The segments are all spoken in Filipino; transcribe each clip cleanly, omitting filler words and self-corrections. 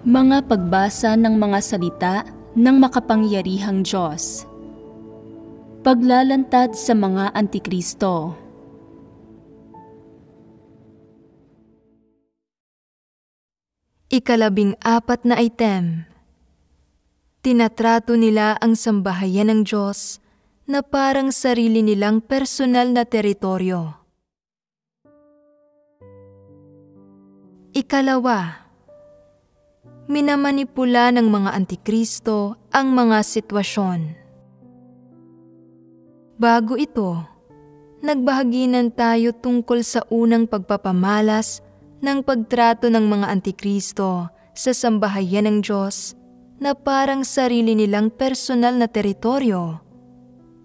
Mga pagbasa ng mga salita ng makapangyarihang Diyos. Paglalantad sa mga Antikristo. Ikalabing-apat na item. Tinatrato nila ang sambahayan ng Diyos na parang sarili nilang personal na teritoryo. Ikalawa, minamanipula ng mga Antikristo ang mga sitwasyon. Bago ito, nagbahaginan tayo tungkol sa unang pagpapamalas ng pagtrato ng mga Antikristo sa sambahayan ng Diyos na parang sarili nilang personal na teritoryo,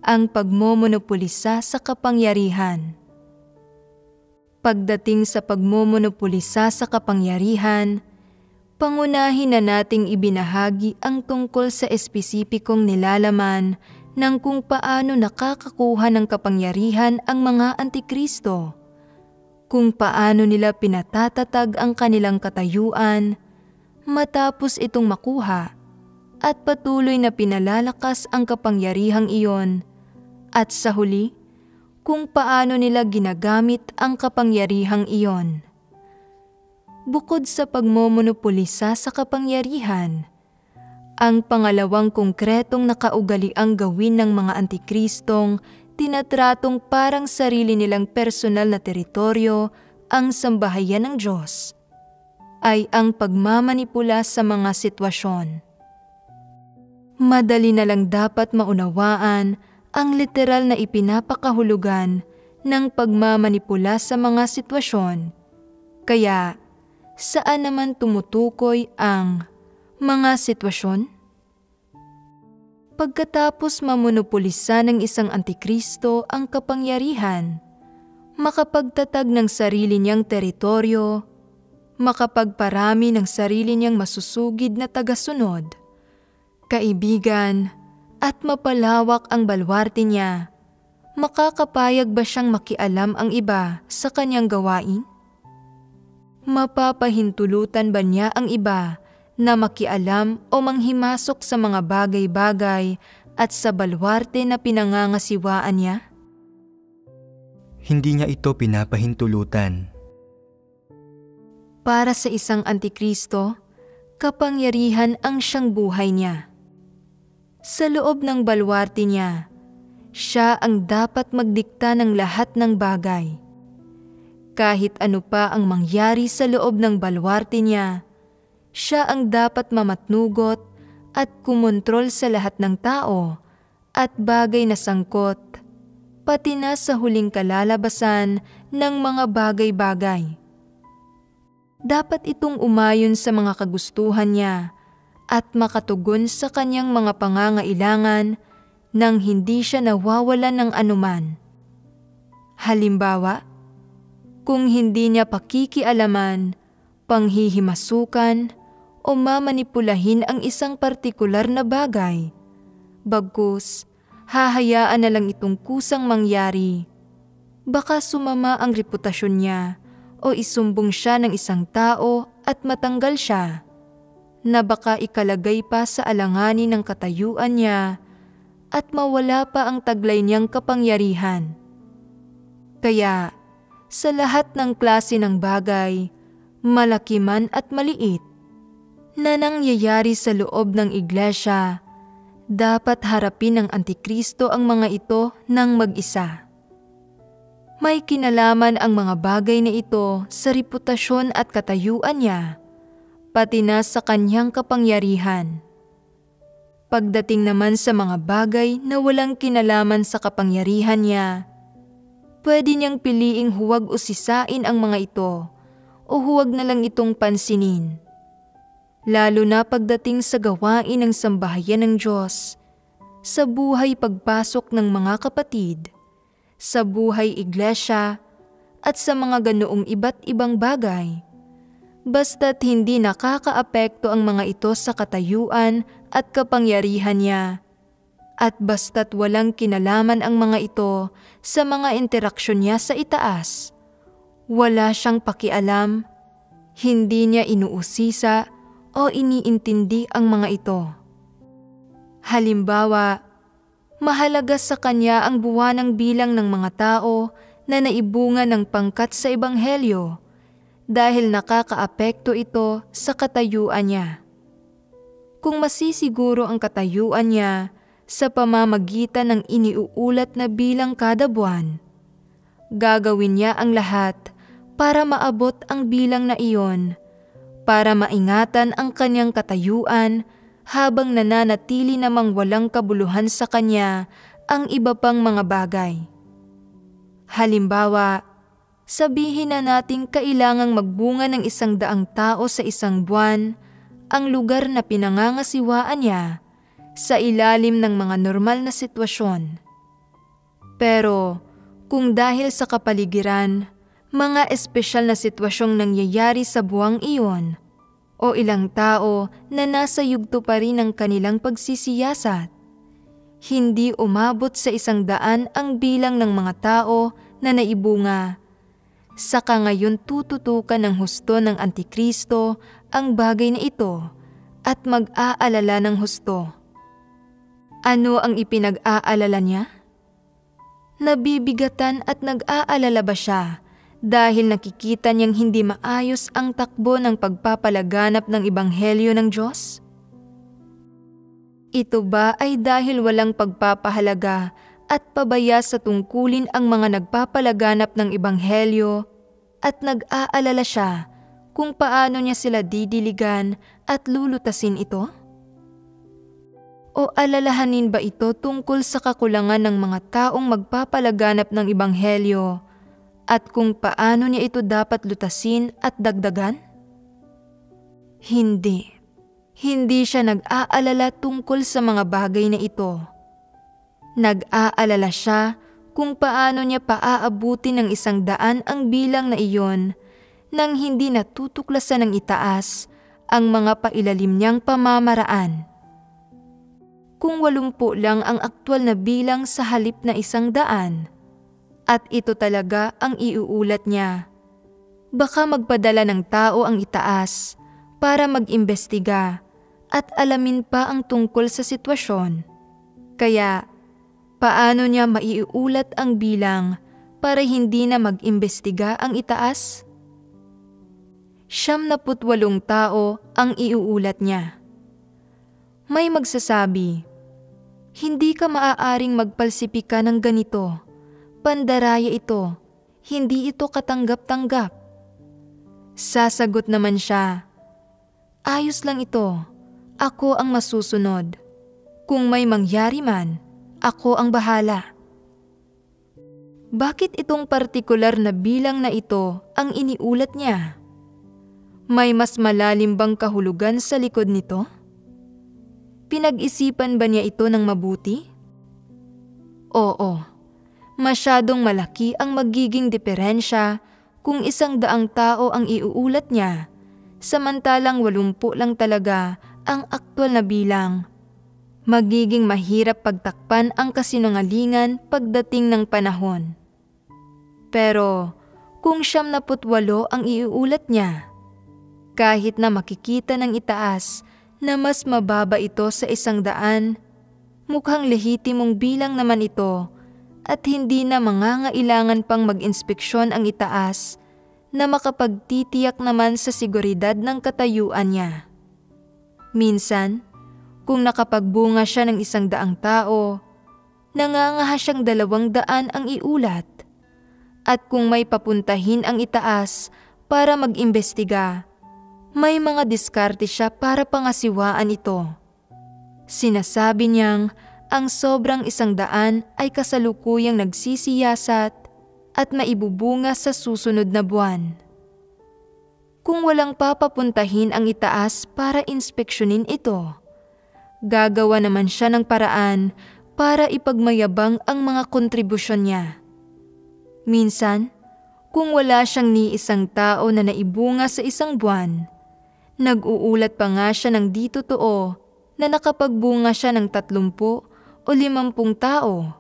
ang pagmomonopolisa sa kapangyarihan. Pagdating sa pagmomonopolisa sa kapangyarihan, pangunahin na nating ibinahagi ang tungkol sa espesipikong nilalaman ng kung paano nakakakuha ng kapangyarihan ang mga Antikristo, kung paano nila pinatatatag ang kanilang katayuan matapos itong makuha at patuloy na pinalalakas ang kapangyarihang iyon, at sa huli, kung paano nila ginagamit ang kapangyarihang iyon. Bukod sa pagmomonopolisa sa kapangyarihan, ang pangalawang konkretong nakaugaliang gawin ng mga Antikristong tinatratong parang sarili nilang personal na teritoryo ang sambahayan ng Diyos ay ang pagmamanipula sa mga sitwasyon. Madali na lang dapat maunawaan ang literal na ipinapakahulugan ng pagmamanipula sa mga sitwasyon. Kaya, saan naman tumutukoy ang mga sitwasyon? Pagkatapos mamonopolisa ng isang Antikristo ang kapangyarihan, makapagtatag ng sarili niyang teritoryo, makapagparami ng sarili niyang masusugid na tagasunod, kaibigan, at mapalawak ang balwarte niya, makakapayag ba siyang makialam ang iba sa kanyang gawain? Mapapahintulutan ba niya ang iba na makialam o manghimasok sa mga bagay-bagay at sa balwarte na pinangangasiwaan niya? Hindi niya ito pinapahintulutan. Para sa isang Antikristo, kapangyarihan ang siyang buhay niya. Sa loob ng balwarte niya, siya ang dapat magdikta ng lahat ng bagay. Kahit ano pa ang mangyari sa loob ng balwarte niya, siya ang dapat mamatnugot at kumontrol sa lahat ng tao at bagay na sangkot, pati na sa huling kalalabasan ng mga bagay-bagay. Dapat itong umayon sa mga kagustuhan niya at makatugon sa kanyang mga pangangailangan nang hindi siya nawawalan ng anuman. Halimbawa, kung hindi niya pakikialaman, panghihimasukan o mamanipulahin ang isang partikular na bagay, bagkus hahayaan na lang itong kusang mangyari, baka sumama ang reputasyon niya o isumbong siya ng isang tao at matanggal siya, na baka ikalagay pa sa alanganin ng katayuan niya at mawala pa ang taglay niyang kapangyarihan. Kaya, sa lahat ng klase ng bagay, malaki man at maliit, na nangyayari sa loob ng iglesia, dapat harapin ng Antikristo ang mga ito ng mag-isa. May kinalaman ang mga bagay na ito sa reputasyon at katayuan niya, pati na sa kanyang kapangyarihan. Pagdating naman sa mga bagay na walang kinalaman sa kapangyarihan niya, pwede niyang piliing huwag usisain ang mga ito o huwag na lang itong pansinin. Lalo na pagdating sa gawain ng sambahayan ng Diyos, sa buhay pagpasok ng mga kapatid, sa buhay iglesia, at sa mga ganoong iba't ibang bagay. Basta't hindi nakakaapekto ang mga ito sa katayuan at kapangyarihan niya, at basta't walang kinalaman ang mga ito sa mga interaksyon niya sa itaas, wala siyang pakialam, hindi niya inuusisa o iniintindi ang mga ito. Halimbawa, mahalaga sa kanya ang buwanang bilang ng mga tao na naibunga ng pangkat sa Ebanghelyo dahil nakakaapekto ito sa katayuan niya. Kung masisiguro ang katayuan niya sa pamamagitan ng iniuulat na bilang kada buwan, gagawin niya ang lahat para maabot ang bilang na iyon, para maingatan ang kanyang katayuan habang nananatili namang walang kabuluhan sa kanya ang iba pang mga bagay. Halimbawa, sabihin na nating kailangang magbunga ng 100 tao sa isang buwan ang lugar na pinangangasiwaan niya sa ilalim ng mga normal na sitwasyon. Pero kung dahil sa kapaligiran, mga espesyal na sitwasyong nangyayari sa buwang iyon o ilang tao na nasa yugto pa rin ng kanilang pagsisiyasat, hindi umabot sa 100 ang bilang ng mga tao na naibunga, saka ngayon tututukan ng husto ng Antikristo ang bagay na ito at mag-aalala ng husto. Ano ang ipinag-aalala niya? Nabibigatan at nag-aalala ba siya dahil nakikita niyang hindi maayos ang takbo ng pagpapalaganap ng Ebanghelyo ng Diyos? Ito ba ay dahil walang pagpapahalaga at pabaya sa tungkulin ang mga nagpapalaganap ng Ebanghelyo at nag-aalala siya kung paano niya sila didiligan at lulutasin ito? O alalahanin ba ito tungkol sa kakulangan ng mga taong magpapalaganap ng Ebanghelyo at kung paano niya ito dapat lutasin at dagdagan? Hindi. Hindi siya nag-aalala tungkol sa mga bagay na ito. Nag-aalala siya kung paano niya paaabutin ng 100 ang bilang na iyon nang hindi natutuklasan ng itaas ang mga pailalim niyang pamamaraan. Kung 80 lang ang aktwal na bilang sa halip na 100, at ito talaga ang iuulat niya, baka magpadala ng tao ang itaas para mag-imbestiga at alamin pa ang tungkol sa sitwasyon. Kaya, paano niya maiuulat ang bilang para hindi na mag-imbestiga ang itaas? 78 tao ang iuulat niya. May magsasabi, hindi ka maaaring magpalsipika ng ganito. Pandaraya ito. Hindi ito katanggap-tanggap. Sasagot naman siya, ayos lang ito. Ako ang masusunod. Kung may mangyari man, ako ang bahala. Bakit itong partikular na bilang na ito ang iniulat niya? May mas malalim bang kahulugan sa likod nito? Pinag-isipan ba niya ito ng mabuti? Oo, masyadong malaki ang magiging diferensya kung 100 tao ang iuulat niya, samantalang 80 lang talaga ang aktwal na bilang. Magiging mahirap pagtakpan ang kasinungalingan pagdating ng panahon. Pero kung 78 ang iuulat niya, kahit na makikita ng itaas na mas mababa ito sa 100, mukhang lehitimong bilang naman ito at hindi na mangangailangan pang mag-inspeksyon ang itaas na makapagtitiyak naman sa seguridad ng katayuan niya. Minsan, kung nakapagbunga siya ng 100 tao, nangangaha siyang 200 ang iulat. At kung may papuntahin ang itaas para mag-imbestiga, may mga diskarte siya para pangasiwaan ito. Sinasabi niyang ang sobrang 100 ay kasalukuyang nagsisiyasat at maibubunga sa susunod na buwan. Kung walang papapuntahin ang itaas para inspeksyonin ito, gagawa naman siya ng paraan para ipagmayabang ang mga kontribusyon niya. Minsan, kung wala siyang ni isang tao na naibunga sa isang buwan, nag-uulat pa nga siya ng di totoo na nakapagbunga siya ng 30 o 50 tao.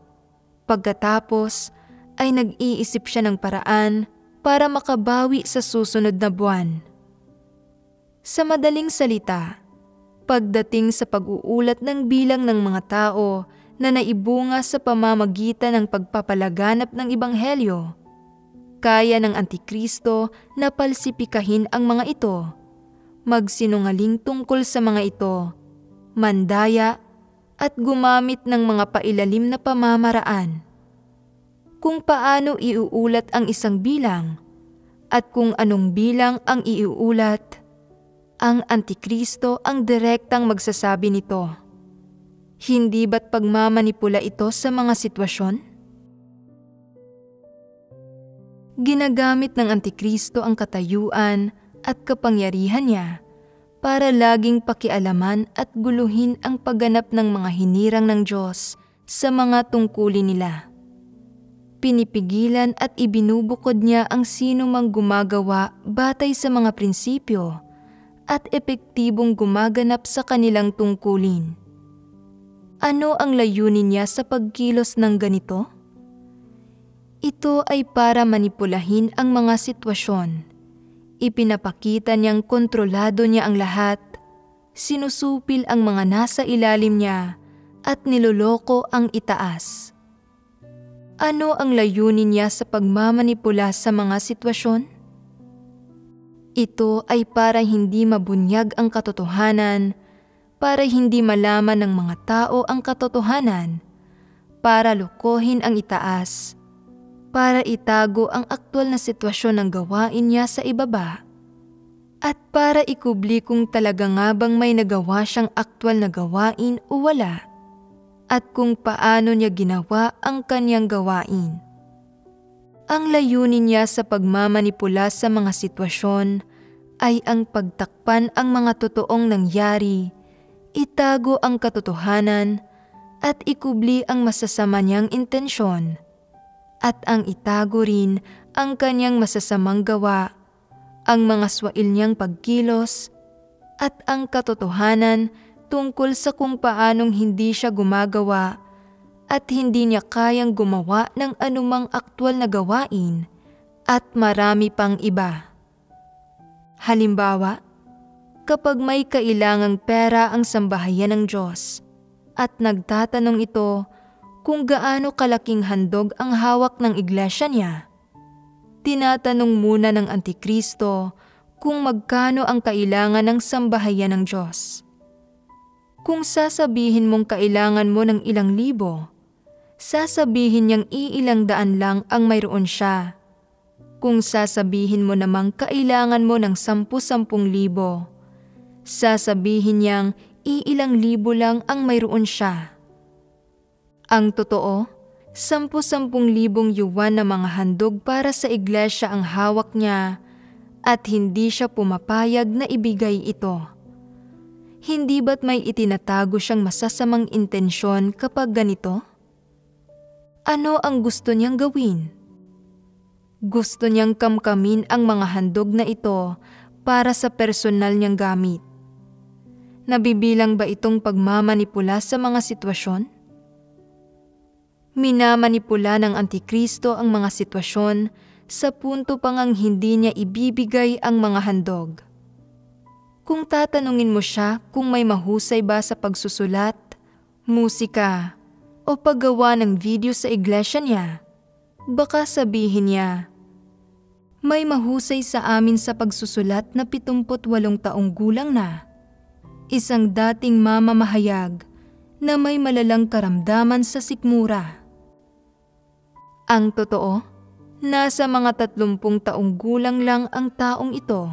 Pagkatapos ay nag-iisip siya ng paraan para makabawi sa susunod na buwan. Sa madaling salita, pagdating sa pag-uulat ng bilang ng mga tao na naibunga sa pamamagitan ng pagpapalaganap ng Ebanghelyo, kaya ng Antikristo na palsipikahin ang mga ito, magsinungaling tungkol sa mga ito, mandaya at gumamit ng mga pailalim na pamamaraan. Kung paano iuulat ang isang bilang at kung anong bilang ang iuulat, ang Antikristo ang direktang magsasabi nito. Hindi ba't pagmamanipula ito sa mga sitwasyon? Ginagamit ng Antikristo ang katayuan at kapangyarihan niya para laging pakialaman at guluhin ang pagganap ng mga hinirang ng Diyos sa mga tungkulin nila. Pinipigilan at ibinubukod niya ang sino mang gumagawa batay sa mga prinsipyo at epektibong gumaganap sa kanilang tungkulin. Ano ang layunin niya sa pagkilos ng ganito? Ito ay para manipulahin ang mga sitwasyon. Ipinapakita niyang kontrolado niya ang lahat, sinusupil ang mga nasa ilalim niya, at niloloko ang itaas. Ano ang layunin niya sa pagmamanipula sa mga sitwasyon? Ito ay para hindi mabunyag ang katotohanan, para hindi malaman ng mga tao ang katotohanan, para lokohin ang itaas, para itago ang aktwal na sitwasyon ng gawain niya sa ibaba, at para ikubli kung talaga nga bang may nagawa siyang aktwal na gawain o wala, at kung paano niya ginawa ang kanyang gawain. Ang layunin niya sa pagmamanipula sa mga sitwasyon ay ang pagtakpan ang mga totoong nangyari, itago ang katotohanan, at ikubli ang masasama niyang intensyon, at ang itago rin ang kanyang masasamang gawa, ang mga swail niyang pagkilos, at ang katotohanan tungkol sa kung paanong hindi siya gumagawa at hindi niya kayang gumawa ng anumang aktwal na gawain at marami pang iba. Halimbawa, kapag may kailangang pera ang sambahayan ng Diyos at nagtatanong ito kung gaano kalaking handog ang hawak ng iglesia niya, tinatanong muna ng Antikristo kung magkano ang kailangan ng sambahayan ng Diyos. Kung sasabihin mong kailangan mo ng ilang libo, sasabihin niyang iilang daan lang ang mayroon siya. Kung sasabihin mo namang kailangan mo ng 10,000 libo, sasabihin niyang iilang libo lang ang mayroon siya. Ang totoo, 10,000 yuwan na mga handog para sa iglesia ang hawak niya at hindi siya pumapayag na ibigay ito. Hindi ba't may itinatago siyang masasamang intensyon kapag ganito? Ano ang gusto niyang gawin? Gusto niyang kamkamin ang mga handog na ito para sa personal niyang gamit. Nabibilang ba itong pagmamanipula sa mga sitwasyon? Minamanipula ng Antikristo ang mga sitwasyon sa punto pang ang hindi niya ibibigay ang mga handog. Kung tatanungin mo siya kung may mahusay ba sa pagsusulat, musika, o paggawa ng video sa iglesia niya, baka sabihin niya, may mahusay sa amin sa pagsusulat na 78 taong gulang na, isang dating mamamahayag na may malalang karamdaman sa sikmura. Ang totoo, nasa mga 30 taong gulang lang ang taong ito,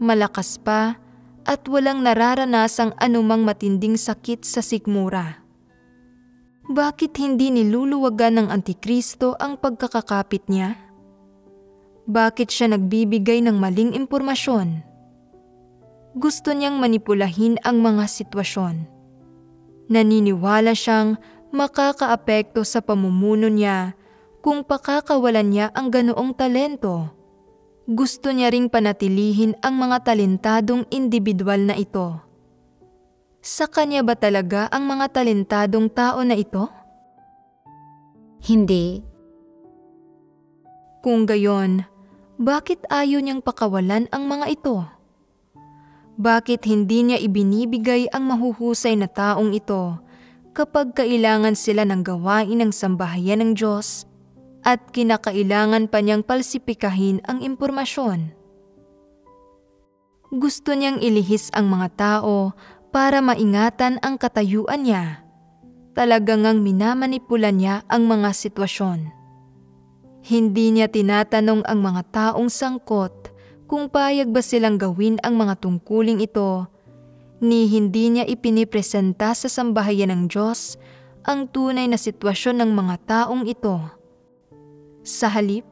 malakas pa at walang nararanasang anumang matinding sakit sa sikmura. Bakit hindi niluluwagan ng Antikristo ang pagkakakapit niya? Bakit siya nagbibigay ng maling impormasyon? Gusto niyang manipulahin ang mga sitwasyon. Naniniwala siyang makakaapekto sa pamumuno niya kung pakakawalan niya ang ganoong talento. Gusto niya ring panatilihin ang mga talentadong individual na ito. Sa kanya ba talaga ang mga talentadong tao na ito? Hindi. Kung gayon, bakit ayaw niyang pakawalan ang mga ito? Bakit hindi niya ibinibigay ang mahuhusay na taong ito kapag kailangan sila ng gawain ng sambahayan ng Diyos at kinakailangan pa niyang palsipikahin ang impormasyon? Gusto niyang ilihis ang mga tao para maingatan ang katayuan niya. Talagang ngang minamanipula niya ang mga sitwasyon. Hindi niya tinatanong ang mga taong sangkot kung payag ba silang gawin ang mga tungkuling ito, ni hindi niya ipinipresenta sa sambahayan ng Diyos ang tunay na sitwasyon ng mga taong ito. Sa halip,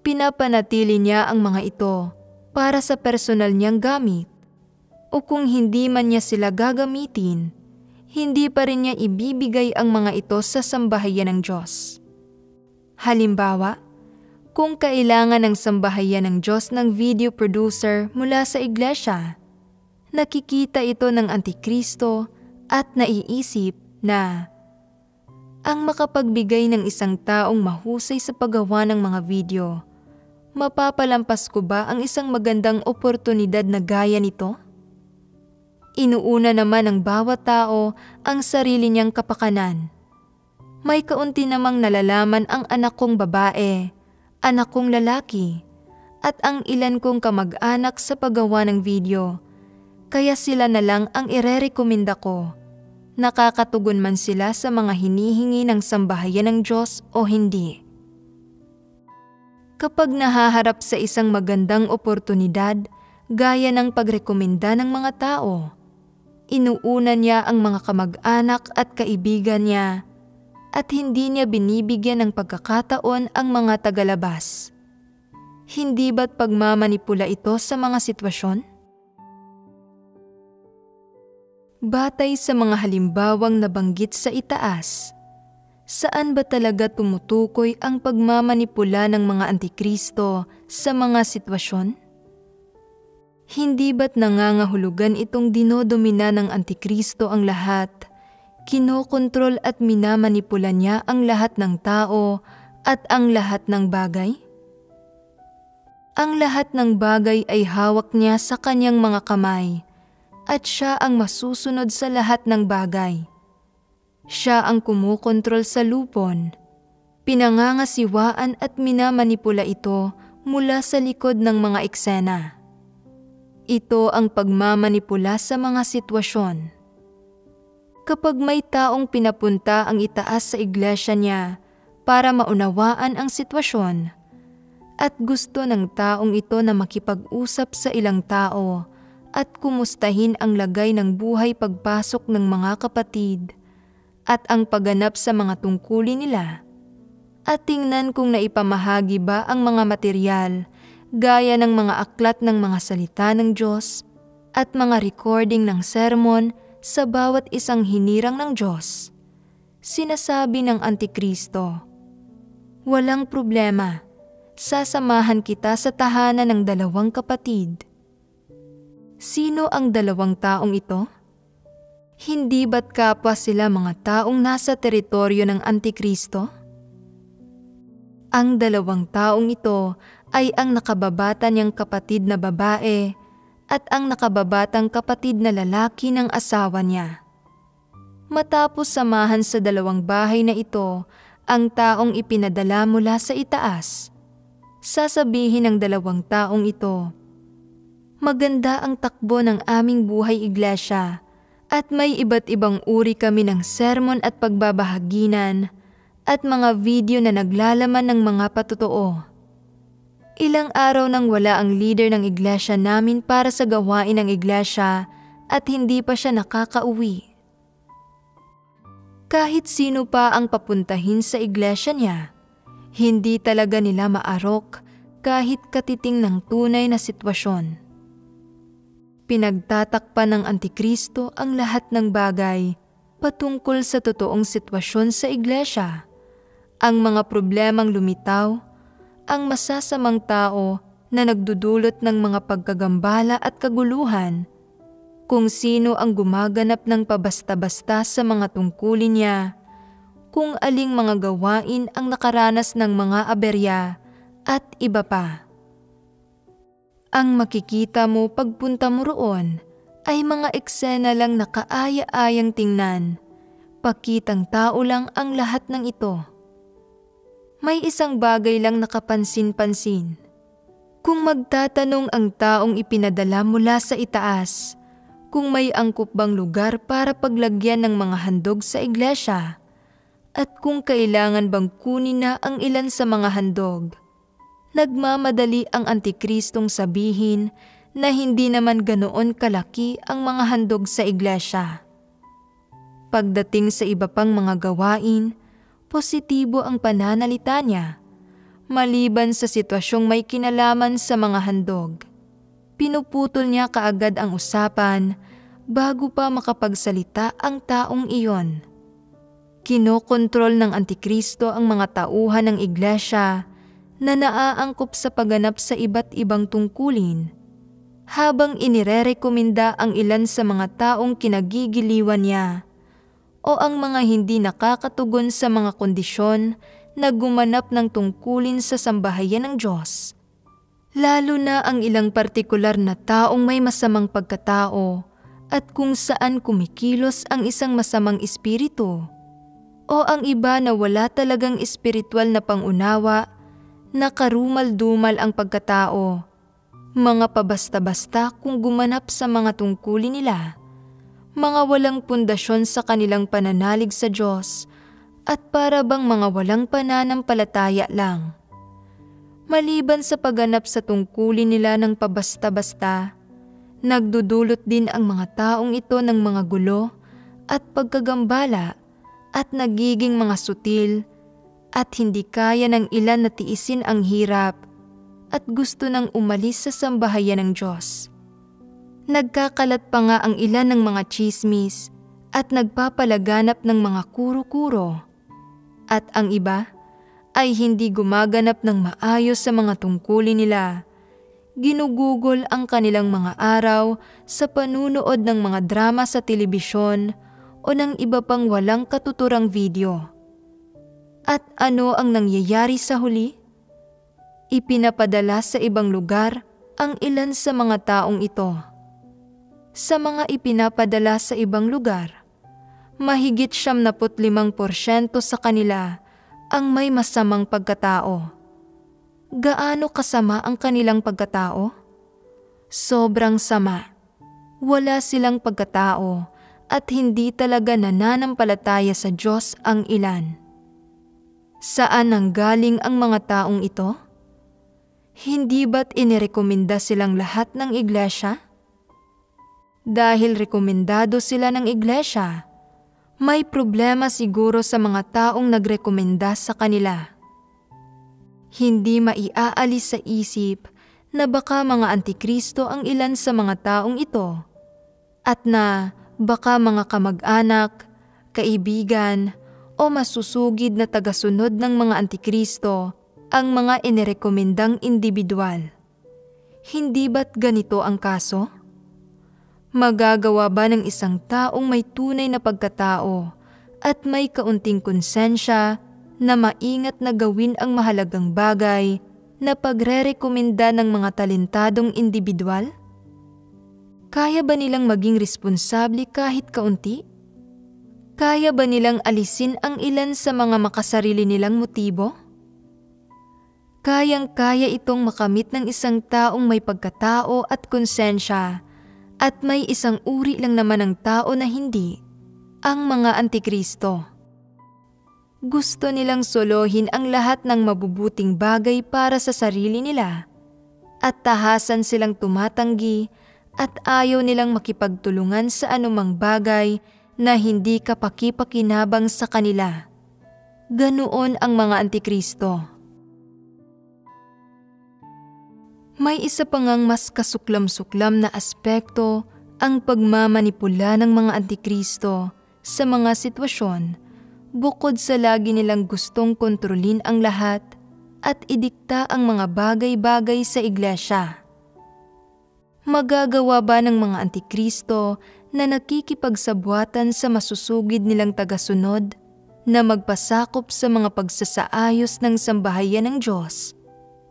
pinapanatili niya ang mga ito para sa personal niyang gamit, o kung hindi man niya sila gagamitin, hindi pa rin niya ibibigay ang mga ito sa sambahayan ng Diyos. Halimbawa, kung kailangan ng sambahayan ng Diyos ng video producer mula sa iglesia, nakikita ito ng Antikristo at naiisip na ang makapagbigay ng isang taong mahusay sa paggawa ng mga video, mapapalampas ko ba ang isang magandang oportunidad na gaya nito? Inuuna naman ng bawat tao ang sarili niyang kapakanan. May kaunti namang nalalaman ang anak kong babae, anak kong lalaki, at ang ilan kong kamag-anak sa paggawa ng video, kaya sila na lang ang irerekomenda ko. Nakakatugon man sila sa mga hinihingi ng sambahayan ng Diyos o hindi. Kapag nahaharap sa isang magandang oportunidad, gaya ng pagrekomenda ng mga tao, inuuna niya ang mga kamag-anak at kaibigan niya, at hindi niya binibigyan ng pagkakataon ang mga tagalabas. Hindi ba't pagmamanipula ito sa mga sitwasyon? Batay sa mga halimbawang nabanggit sa itaas, saan ba talaga tumutukoy ang pagmamanipula ng mga Antikristo sa mga sitwasyon? Hindi ba't nangangahulugan itong dinodomina ng Antikristo ang lahat? Kinokontrol at minamanipula niya ang lahat ng tao at ang lahat ng bagay? Ang lahat ng bagay ay hawak niya sa kanyang mga kamay, at siya ang masusunod sa lahat ng bagay. Siya ang kumukontrol sa lupon. Pinangangasiwaan at minamanipula ito mula sa likod ng mga eksena. Ito ang pagmamanipula sa mga sitwasyon. Kapag may taong pinapunta ang itaas sa iglesia niya para maunawaan ang sitwasyon, at gusto ng taong ito na makipag-usap sa ilang tao at kumustahin ang lagay ng buhay pagpasok ng mga kapatid at ang pagganap sa mga tungkulin nila, at tingnan kung naipamahagi ba ang mga material gaya ng mga aklat ng mga salita ng Diyos at mga recording ng sermon sa bawat isang hinirang ng Diyos. Sinasabi ng Antikristo, "Walang problema, sasamahan kita sa tahanan ng 2 kapatid." Sino ang 2 taong ito? Hindi ba't kapwa sila mga taong nasa teritoryo ng Antikristo? Ang 2 taong ito ay ang nakababata niyang kapatid na babae at ang nakababatang kapatid na lalaki ng asawa niya. Matapos samahan sa 2 bahay na ito ang taong ipinadala mula sa itaas, sasabihin ng 2 taong ito, "Maganda ang takbo ng aming buhay iglesia at may iba't ibang uri kami ng sermon at pagbabahaginan at mga video na naglalaman ng mga patotoo. Ilang araw nang wala ang leader ng iglesia namin para sa gawain ng iglesia at hindi pa siya nakakauwi. Kahit sino pa ang papuntahin sa iglesia niya, hindi talaga nila maarok kahit katiting ng tunay na sitwasyon. Pinagtatakpan ng Antikristo ang lahat ng bagay patungkol sa totoong sitwasyon sa iglesia, ang mga problemang lumitaw, ang masasamang tao na nagdudulot ng mga pagkagambala at kaguluhan, kung sino ang gumaganap ng pabasta-basta sa mga tungkulin niya, kung aling mga gawain ang nakaranas ng mga aberya, at iba pa. Ang makikita mo pagpunta mo roon ay mga eksena lang na kaaya-ayang tingnan. Pakitang tao lang ang lahat ng ito. May isang bagay lang nakapansin-pansin. Kung magtatanong ang taong ipinadala mula sa itaas, kung may angkop bang lugar para paglagyan ng mga handog sa iglesia, at kung kailangan bang kunin na ang ilan sa mga handog, nagmamadali ang Antikristong sabihin na hindi naman ganoon kalaki ang mga handog sa iglesia. Pagdating sa iba pang mga gawain, positibo ang pananalita niya, maliban sa sitwasyong may kinalaman sa mga handog. Pinuputol niya kaagad ang usapan bago pa makapagsalita ang taong iyon. Kinokontrol ng Antikristo ang mga tauhan ng iglesia na naaangkop sa pagganap sa iba't ibang tungkulin, habang inirerekomenda ang ilan sa mga taong kinagigiliwan niya o ang mga hindi nakakatugon sa mga kondisyon na gumanap ng tungkulin sa sambahayan ng Diyos. Lalo na ang ilang partikular na taong may masamang pagkatao at kung saan kumikilos ang isang masamang espiritu, o ang iba na wala talagang espiritual na pangunawa, na karumal-dumal ang pagkatao, mga pabasta-basta kung gumanap sa mga tungkulin nila, mga walang pundasyon sa kanilang pananalig sa Diyos, at para bang mga walang pananampalataya lang. Maliban sa pagganap sa tungkulin nila ng pabasta-basta, nagdudulot din ang mga taong ito ng mga gulo at pagkagambala at nagiging mga sutil at hindi kaya ng ilan na tiisin ang hirap at gusto nang umalis sa sambahayan ng Diyos. Nagkakalat pa nga ang ilan ng mga tsismis at nagpapalaganap ng mga kuro-kuro. At ang iba ay hindi gumaganap ng maayos sa mga tungkulin nila. Ginugugol ang kanilang mga araw sa panunood ng mga drama sa telebisyon o ng iba pang walang katuturang video. At ano ang nangyayari sa huli? Ipinapadala sa ibang lugar ang ilan sa mga taong ito. Sa mga ipinapadala sa ibang lugar, mahigit 75% sa kanila ang may masamang pagkatao. Gaano kasama ang kanilang pagkatao? Sobrang sama. Wala silang pagkatao at hindi talaga nananampalataya sa Diyos ang ilan. Saan nanggaling ang mga taong ito? Hindi ba't inirekomenda silang lahat ng iglesia? Dahil rekomendado sila ng iglesia, may problema siguro sa mga taong nagrekomenda sa kanila. Hindi maiaalis sa isip na baka mga Antikristo ang ilan sa mga taong ito at na baka mga kamag-anak, kaibigan o masusugid na tagasunod ng mga Antikristo ang mga inirekomendang individual. Hindi ba't ganito ang kaso? Magagawa ba ng isang taong may tunay na pagkatao at may kaunting konsensya na maingat na gawin ang mahalagang bagay na pagrerekomenda ng mga talentadong individual? Kaya ba nilang maging responsable kahit kaunti? Kaya ba nilang alisin ang ilan sa mga makasarili nilang motibo? Kayang-kaya itong makamit ng isang taong may pagkatao at konsensya at may isang uri lang naman ng tao na hindi, ang mga Antikristo. Gusto nilang solohin ang lahat ng mabubuting bagay para sa sarili nila at tahasan silang tumatanggi at ayaw nilang makipagtulungan sa anumang bagay na hindi kapaki-pakinabang sa kanila. Ganoon ang mga Antikristo. May isa pa ngang mas kasuklam-suklam na aspekto ang pagmamanipula ng mga Antikristo sa mga sitwasyon bukod sa lagi nilang gustong kontrolin ang lahat at idikta ang mga bagay-bagay sa iglesia. Magagawa ba ng mga Antikristo na nakikipagsabuatan sa masusugid nilang tagasunod na magpasakop sa mga pagsasaayos ng sambahayan ng Diyos,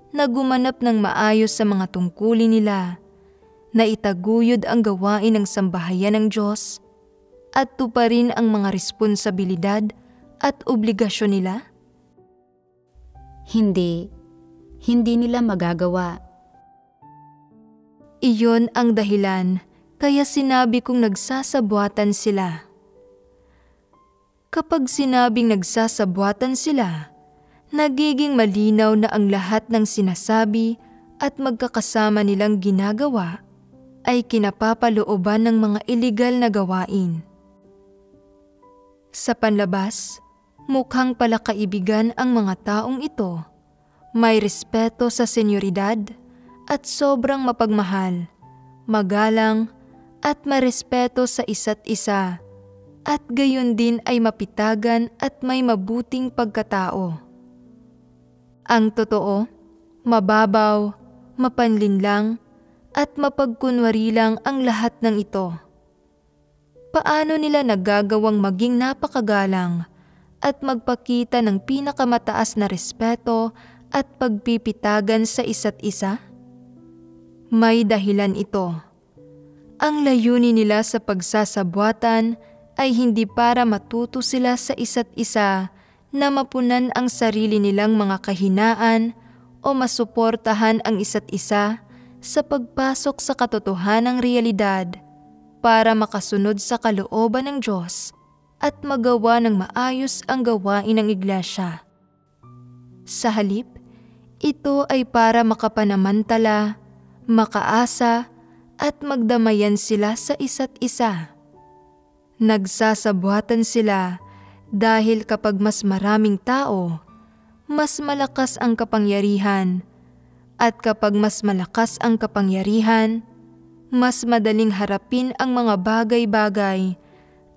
na gumanap ng maayos sa mga tungkulin nila, na itaguyod ang gawain ng sambahayan ng Diyos at tuparin ang mga responsibilidad at obligasyon nila? Hindi nila magagawa. Iyon ang dahilan kaya sinabi kong nagsasabuatan sila. Kapag sinabing nagsasabuatan sila, nagiging malinaw na ang lahat ng sinasabi at magkakasama nilang ginagawa ay kinapapalooban ng mga iligal na gawain. Sa panlabas, mukhang palakaibigan ang mga taong ito. May respeto sa senyoridad at sobrang mapagmahal, magalang at marespeto sa isa't isa, at gayon din ay mapitagan at may mabuting pagkatao. Ang totoo, mababaw, mapanlinlang, at mapagkunwari lang ang lahat ng ito. Paano nila nagagawang maging napakagalang at magpakita ng pinakamataas na respeto at pagpipitagan sa isa't isa? May dahilan ito. Ang layunin nila sa pagsasabuatan ay hindi para matuto sila sa isa't isa na mapunan ang sarili nilang mga kahinaan o masuportahan ang isa't isa sa pagpasok sa katotohanang realidad para makasunod sa kalooban ng Diyos at magawa ng maayos ang gawain ng iglesia. Sa halip, ito ay para makapanamantala, makaasa at magdamayan sila sa isa't isa. Nagsasabuatan sila dahil kapag mas maraming tao, mas malakas ang kapangyarihan, at kapag mas malakas ang kapangyarihan, mas madaling harapin ang mga bagay-bagay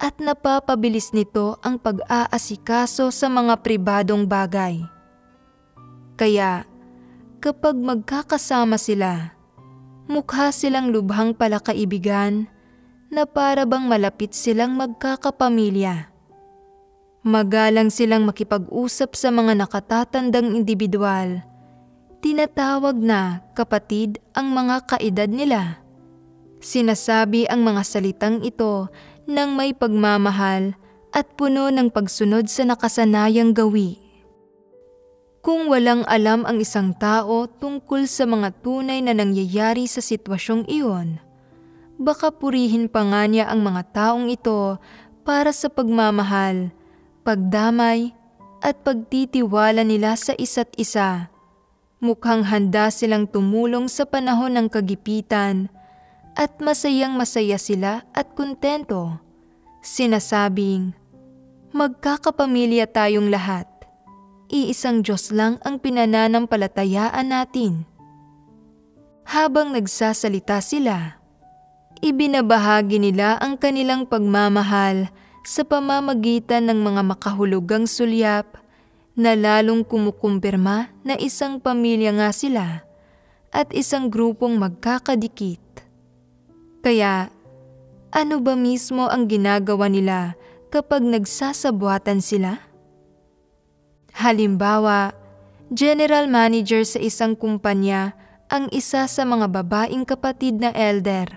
at napapabilis nito ang pag-aasikaso sa mga pribadong bagay. Kaya, kapag magkakasama sila, mukha silang lubhang palakaibigan na para bang malapit silang magkakapamilya. Magalang silang makipag-usap sa mga nakatatandang individual. Tinatawag na kapatid ang mga kaedad nila. Sinasabi ang mga salitang ito ng may pagmamahal at puno ng pagsunod sa nakasanayang gawi. Kung walang alam ang isang tao tungkol sa mga tunay na nangyayari sa sitwasyong iyon, baka purihin pa nga niya ang mga taong ito para sa pagmamahal, pagdamay at pagtitiwala nila sa isa't isa. Mukhang handa silang tumulong sa panahon ng kagipitan at masayang-masaya sila at kontento. Sinasabing, magkakapamilya tayong lahat. Iisang Diyos lang ang pinananampalatayaan natin. Habang nagsasalita sila, ibinabahagi nila ang kanilang pagmamahal sa pamamagitan ng mga makahulugang sulyap na lalong kumukumpirma na isang pamilya nga sila at isang grupong magkakadikit. Kaya, ano ba mismo ang ginagawa nila kapag nagsasabuatan sila? Halimbawa, general manager sa isang kumpanya ang isa sa mga babaeng kapatid na elder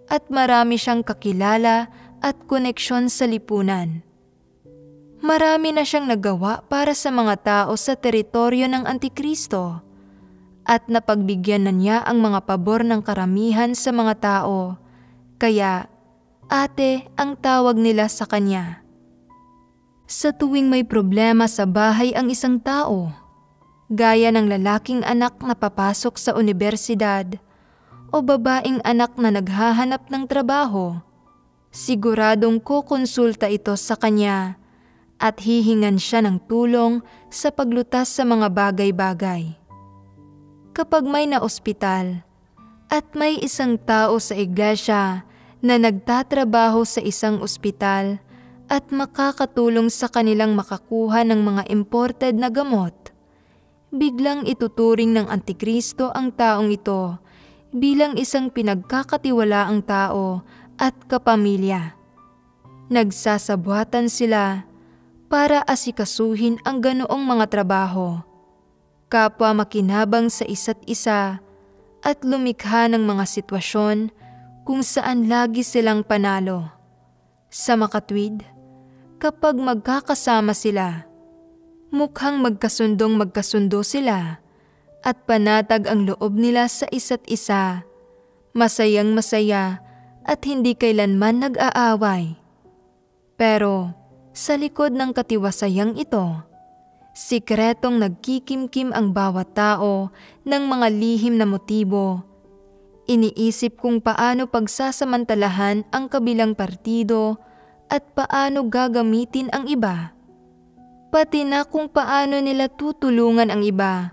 at marami siyang kakilala at koneksyon sa lipunan. Marami na siyang nagawa para sa mga tao sa teritoryo ng Antikristo at napagbigyan na niya ang mga pabor ng karamihan sa mga tao, kaya ate ang tawag nila sa kanya. Sa tuwing may problema sa bahay ang isang tao, gaya ng lalaking anak na papasok sa unibersidad o babaeng anak na naghahanap ng trabaho, siguradong kukonsulta ito sa kanya at hihingan siya ng tulong sa paglutas sa mga bagay-bagay. Kapag may naospital at may isang tao sa iglesia na nagtatrabaho sa isang ospital at makakatulong sa kanilang makakuha ng mga imported na gamot, biglang ituturing ng Antikristo ang taong ito bilang isang pinagkakatiwalaang tao at kapamilya. Nagsasabuatan sila para asikasuhin ang ganoong mga trabaho, kapwa makinabang sa isa't isa at lumikha ng mga sitwasyon kung saan lagi silang panalo. Sa makatwid, kapag magkakasama sila, mukhang magkasundo sila at panatag ang loob nila sa isa't isa, masayang masaya at hindi kailanman nag-aaway. Pero sa likod ng katiwasayang ito, sikretong nagkikimkim ang bawat tao ng mga lihim na motibo. Iniisip kung paano pagsasamantalahan ang kabilang partido at paano gagamitin ang iba. Pati na kung paano nila tutulungan ang iba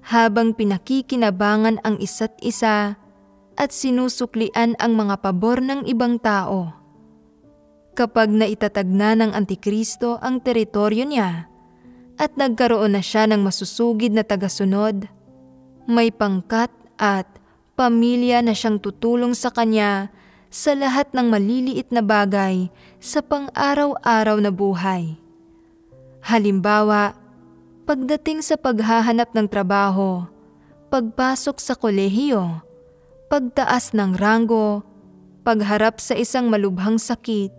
habang pinakikinabangan ang isa't isa at sinusuklian ang mga pabor ng ibang tao. Kapag naitatag na ng Antikristo ang teritoryo niya at nagkaroon na siya ng masusugid na tagasunod, may pangkat at pamilya na siyang tutulong sa kanya sa lahat ng maliliit na bagay sa pang-araw-araw na buhay. Halimbawa, pagdating sa paghahanap ng trabaho, pagpasok sa kolehiyo, pagtaas ng ranggo, pagharap sa isang malubhang sakit,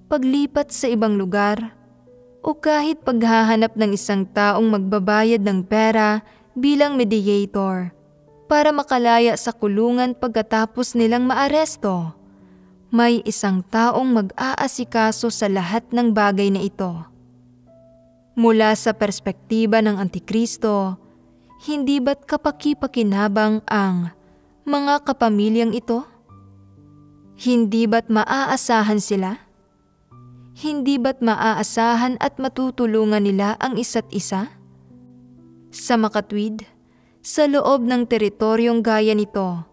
paglipat sa ibang lugar, o kahit paghahanap ng isang taong magbabayad ng pera bilang mediator para makalaya sa kulungan pagkatapos nilang maaresto. May isang taong mag-aasikaso sa lahat ng bagay na ito. Mula sa perspektiba ng Antikristo, hindi ba't kapaki-pakinabang ang mga kapamilyang ito? Hindi ba't maaasahan sila? Hindi ba't maaasahan at matutulungan nila ang isa't isa? Sa makatwid, sa loob ng teritoryong gaya nito,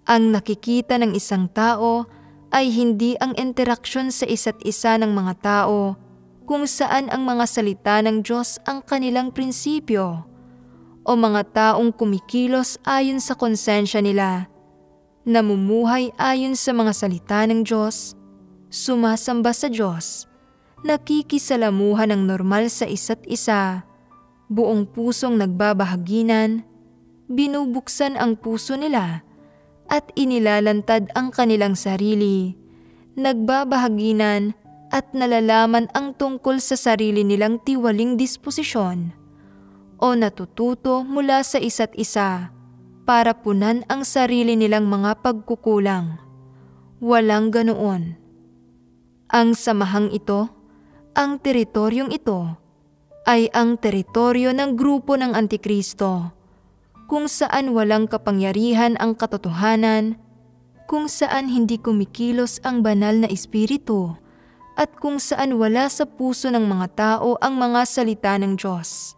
ang nakikita ng isang tao ay hindi ang interaksyon sa isa't isa ng mga tao kung saan ang mga salita ng Diyos ang kanilang prinsipyo o mga taong kumikilos ayon sa konsensya nila, namumuhay ayon sa mga salita ng Diyos, sumasamba sa Diyos, nakikisalamuhan ng normal sa isa't isa, buong pusong nagbabahaginan, binubuksan ang puso nila at inilalantad ang kanilang sarili, nagbabahaginan at nalalaman ang tungkol sa sarili nilang tiwaling disposisyon o natututo mula sa isa't isa para punan ang sarili nilang mga pagkukulang. Walang ganoon. Ang samahang ito, ang teritoryong ito, ay ang teritoryo ng grupo ng Antikristo, kung saan walang kapangyarihan ang katotohanan, kung saan hindi kumikilos ang banal na espiritu, at kung saan wala sa puso ng mga tao ang mga salita ng Diyos.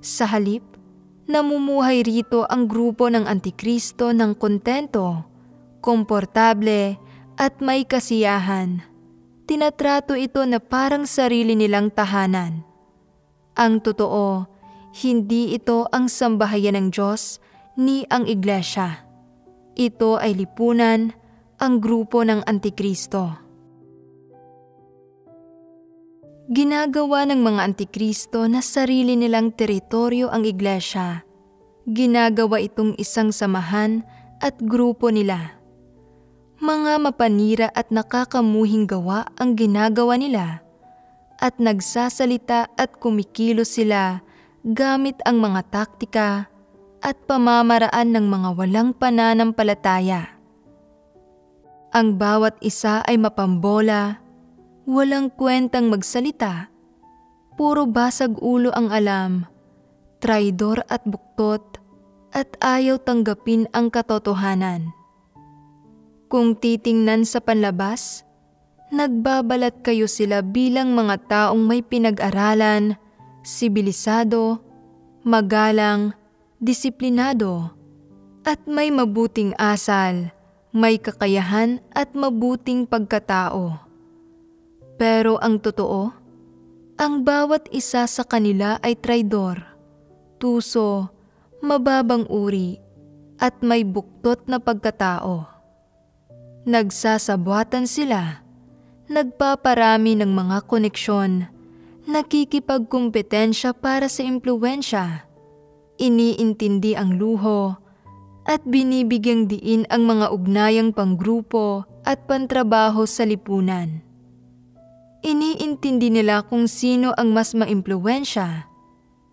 Sa halip, namumuhay rito ang grupo ng Antikristo ng kontento, komportable at may kasiyahan. Tinatrato ito na parang sarili nilang tahanan. Ang totoo, hindi ito ang sambahayan ng Diyos ni ang iglesia. Ito ay lipunan, ang grupo ng Antikristo. Ginagawa ng mga Antikristo na sarili nilang teritoryo ang iglesia. Ginagawa itong isang samahan at grupo nila. Mga mapanira at nakakamuhing gawa ang ginagawa nila, at nagsasalita at kumikilos sila gamit ang mga taktika at pamamaraan ng mga walang pananampalataya. Ang bawat isa ay mapambola, walang kwentang magsalita, puro basag ulo ang alam, traidor at buktot, at ayaw tanggapin ang katotohanan. Kung titingnan sa panlabas, nagbabalat kayo sila bilang mga taong may pinag-aralan, sibilisado, magalang, disiplinado, at may mabuting asal, may kakayahan at mabuting pagkatao. Pero ang totoo, ang bawat isa sa kanila ay traidor, tuso, mababang uri, at may buktot na pagkatao. Nagsasabuatan sila, nagpaparami ng mga koneksyon, nakikipagkumpetensya para sa impluwensya, iniintindi ang luho, at binibigyang diin ang mga ugnayang panggrupo at pantrabaho sa lipunan. Iniintindi nila kung sino ang mas maimpluwensya,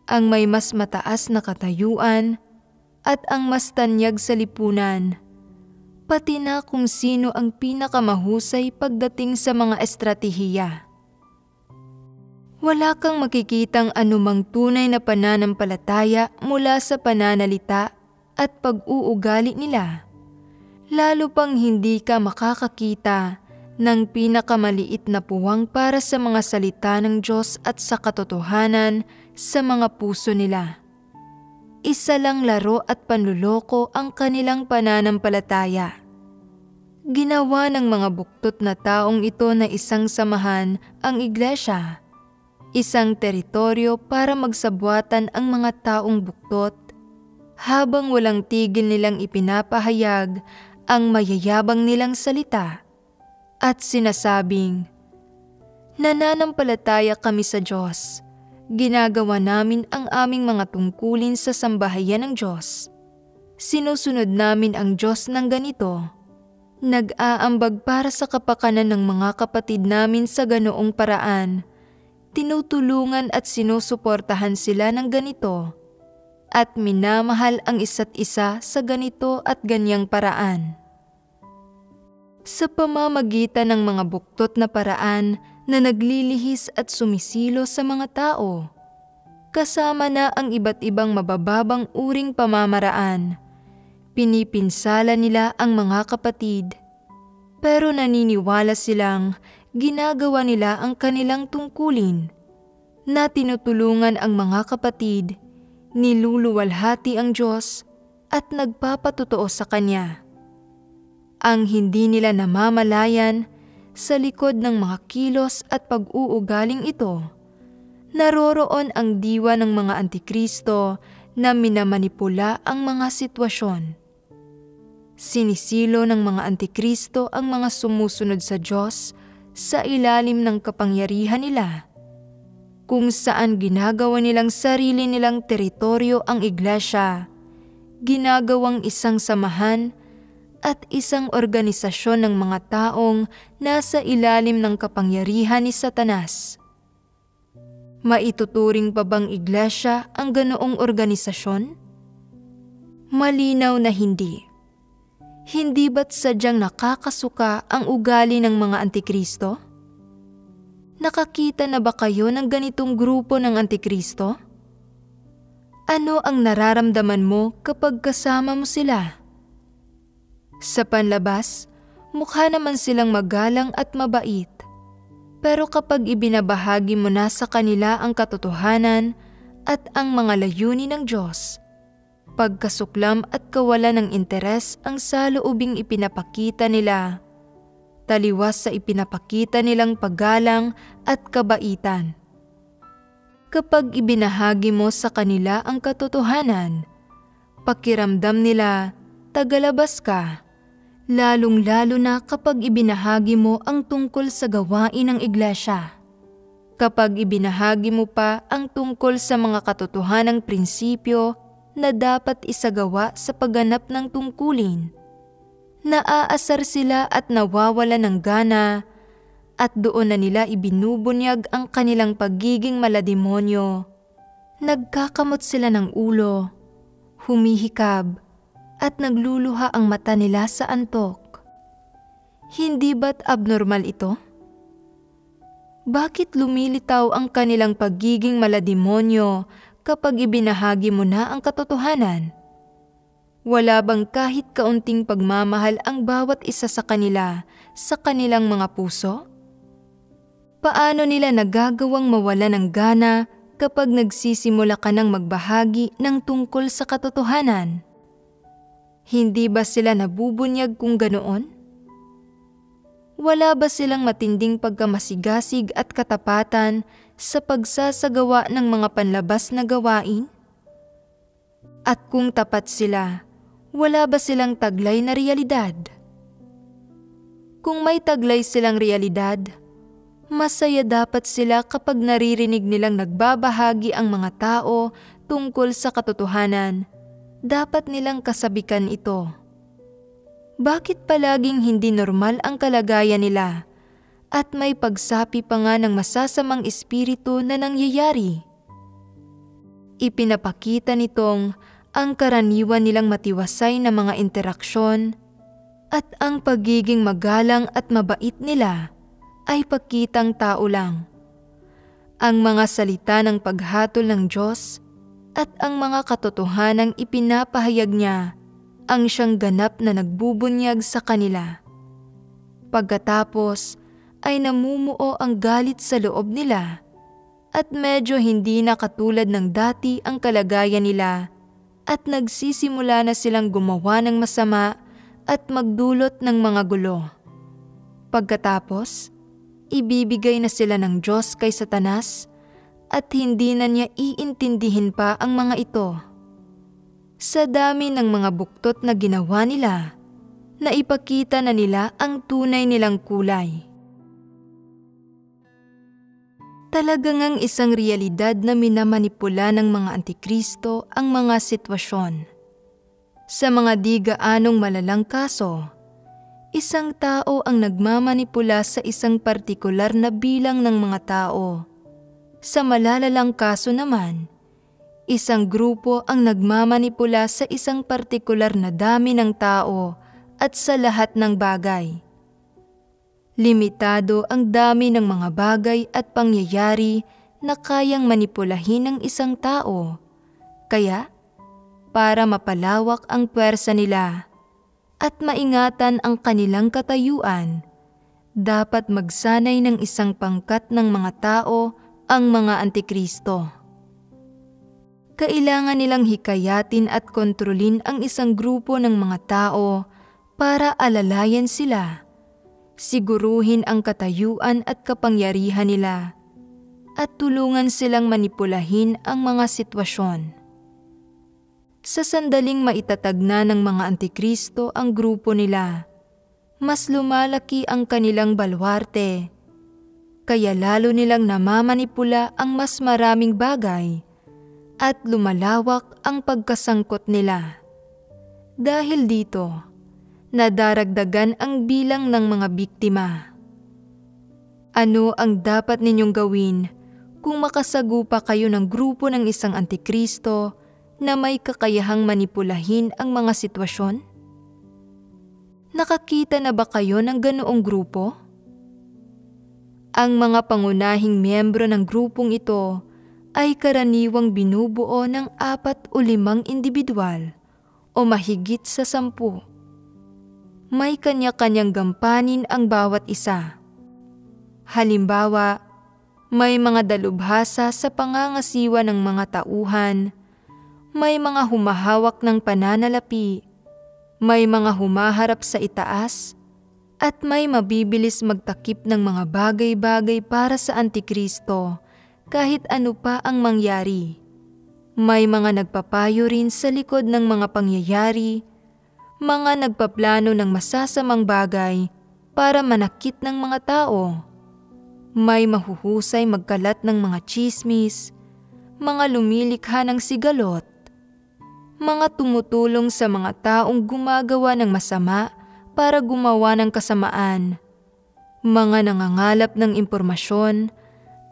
ang may mas mataas na katayuan, at ang mas tanyag sa lipunan, pati na kung sino ang pinakamahusay pagdating sa mga estratehiya. Wala kang makikitang anumang tunay na pananampalataya mula sa pananalita at pag-uugali nila, lalo pang hindi ka makakakita ng pinakamaliit na puwang para sa mga salita ng Diyos at sa katotohanan sa mga puso nila. Isa lang laro at panluloko ang kanilang pananampalataya. Ginawa ng mga buktot na taong ito na isang samahan ang iglesia, isang teritoryo para magsabwatan ang mga taong buktot, habang walang tigil nilang ipinapahayag ang mayayabang nilang salita at sinasabing, "Nananampalataya kami sa Diyos. Ginagawa namin ang aming mga tungkulin sa sambahayan ng Diyos. Sinusunod namin ang Diyos ng ganito. Nag-aambag para sa kapakanan ng mga kapatid namin sa ganoong paraan. Tinutulungan at sinusuportahan sila ng ganito. At minamahal ang isa't isa sa ganito at ganyang paraan." Sa pamamagitan ng mga buktot na paraan na naglilihis at sumisilo sa mga tao, kasama na ang iba't ibang mabababang uring pamamaraan, pinipinsala nila ang mga kapatid, pero naniniwala silang ginagawa nila ang kanilang tungkulin, na tinutulungan ang mga kapatid, niluluwalhati ang Diyos at nagpapatotoo sa Kanya. Ang hindi nila namamalayan, sa likod ng mga kilos at pag-uugaling ito, naroroon ang diwa ng mga antikristo na minamanipula ang mga sitwasyon. Sinisilo ng mga antikristo ang mga sumusunod sa Diyos sa ilalim ng kapangyarihan nila, kung saan ginagawa nilang sarili nilang teritoryo ang iglesia, ginagawang isang samahan at isang organisasyon ng mga taong nasa ilalim ng kapangyarihan ni Satanas. Maituturing pa bang iglesia ang ganoong organisasyon? Malinaw na hindi. Hindi ba't sadyang nakakasuka ang ugali ng mga antikristo? Nakakita na ba kayo ng ganitong grupo ng antikristo? Ano ang nararamdaman mo kapag kasama mo sila? Sa panlabas, mukha naman silang magalang at mabait. Pero kapag ibinabahagi mo na sa kanila ang katotohanan at ang mga layunin ng Diyos, pagkasuklam at kawalan ng interes ang saloobing ipinapakita nila, taliwas sa ipinapakita nilang paggalang at kabaitan. Kapag ibinahagi mo sa kanila ang katotohanan, pakiramdam nila tagalabas ka, lalong-lalo na kapag ibinahagi mo ang tungkol sa gawain ng iglesia. Kapag ibinahagi mo pa ang tungkol sa mga katotohanang prinsipyo na dapat isagawa sa pagganap ng tungkulin, naaasar sila at nawawala ng gana, at doon na nila ibinubunyag ang kanilang pagiging malademonyo. Nagkakamot sila ng ulo, humihikab, at nagluluha ang mata nila sa antok. Hindi ba't abnormal ito? Bakit lumilitaw ang kanilang pagiging malademonyo kapag ibinahagi mo na ang katotohanan? Wala bang kahit kaunting pagmamahal ang bawat isa sa kanila sa kanilang mga puso? Paano nila nagagawang mawala ng gana kapag nagsisimula ka ng magbahagi ng tungkol sa katotohanan? Hindi ba sila nabubunyag kung ganoon? Wala ba silang matinding pagkamasigasig at katapatan sa pagsasagawa ng mga panlabas na gawain? At kung tapat sila, wala ba silang taglay na realidad? Kung may taglay silang realidad, masaya dapat sila kapag naririnig nilang nagbabahagi ang mga tao tungkol sa katotohanan, dapat nilang kasabikan ito. Bakit palaging hindi normal ang kalagayan nila at may pagsapi pa nga ng masasamang espiritu na nangyayari? Ipinapakita nitong ang karaniwan nilang matiwasay na mga interaksyon at ang pagiging magalang at mabait nila ay pakitang tao lang. Ang mga salita ng paghatol ng Diyos at ang mga katotohanang ipinapahayag niya ang siyang ganap na nagbubunyag sa kanila. Pagkatapos ay namumuo ang galit sa loob nila at medyo hindi na katulad ng dati ang kalagayan nila at nagsisimula na silang gumawa ng masama at magdulot ng mga gulo. Pagkatapos, ibibigay na sila ng Diyos kay Satanas at hindi na niya iintindihin pa ang mga ito. Sa dami ng mga buktot na ginawa nila, naipakita na nila ang tunay nilang kulay. Talaga ngang isang realidad na minamanipula ng mga Antikristo ang mga sitwasyon. Sa mga di gaanong malalang kaso, isang tao ang nagmamanipula sa isang partikular na bilang ng mga tao. Sa malalalang kaso naman, isang grupo ang nagmamanipula sa isang partikular na dami ng tao at sa lahat ng bagay. Limitado ang dami ng mga bagay at pangyayari na kayang manipulahin ng isang tao. Kaya, para mapalawak ang puwersa nila at maingatan ang kanilang katayuan, dapat magsanay ng isang pangkat ng mga tao ang mga Antikristo. Kailangan nilang hikayatin at kontrolin ang isang grupo ng mga tao para alalayan sila, siguruhin ang katayuan at kapangyarihan nila, at tulungan silang manipulahin ang mga sitwasyon. Sa sandaling maitatag na ng mga Antikristo ang grupo nila, mas lumalaki ang kanilang balwarte, kaya lalo nilang namamanipula ang mas maraming bagay at lumalawak ang pagkasangkot nila. Dahil dito, nadaragdagan ang bilang ng mga biktima. Ano ang dapat ninyong gawin kung makasagupa kayo ng grupo ng isang Antikristo na may kakayahang manipulahin ang mga sitwasyon? Nakakita na ba kayo ng ganoong grupo? Ang mga pangunahing miyembro ng grupong ito ay karaniwang binubuo ng 4 o 5 individual o mahigit sa 10. May kanya-kanyang gampanin ang bawat isa. Halimbawa, may mga dalubhasa sa pangangasiwa ng mga tauhan, may mga humahawak ng pananalapi, may mga humaharap sa itaas, at may mabibilis magtakip ng mga bagay-bagay para sa Antikristo kahit ano pa ang mangyari. May mga nagpapayo rin sa likod ng mga pangyayari, mga nagpaplano ng masasamang bagay para manakit ng mga tao. May mahuhusay magkalat ng mga tsismis, mga lumilikha ng sigalot, mga tumutulong sa mga taong gumagawa ng masama para gumawa ng kasamaan, mga nangangalap ng impormasyon,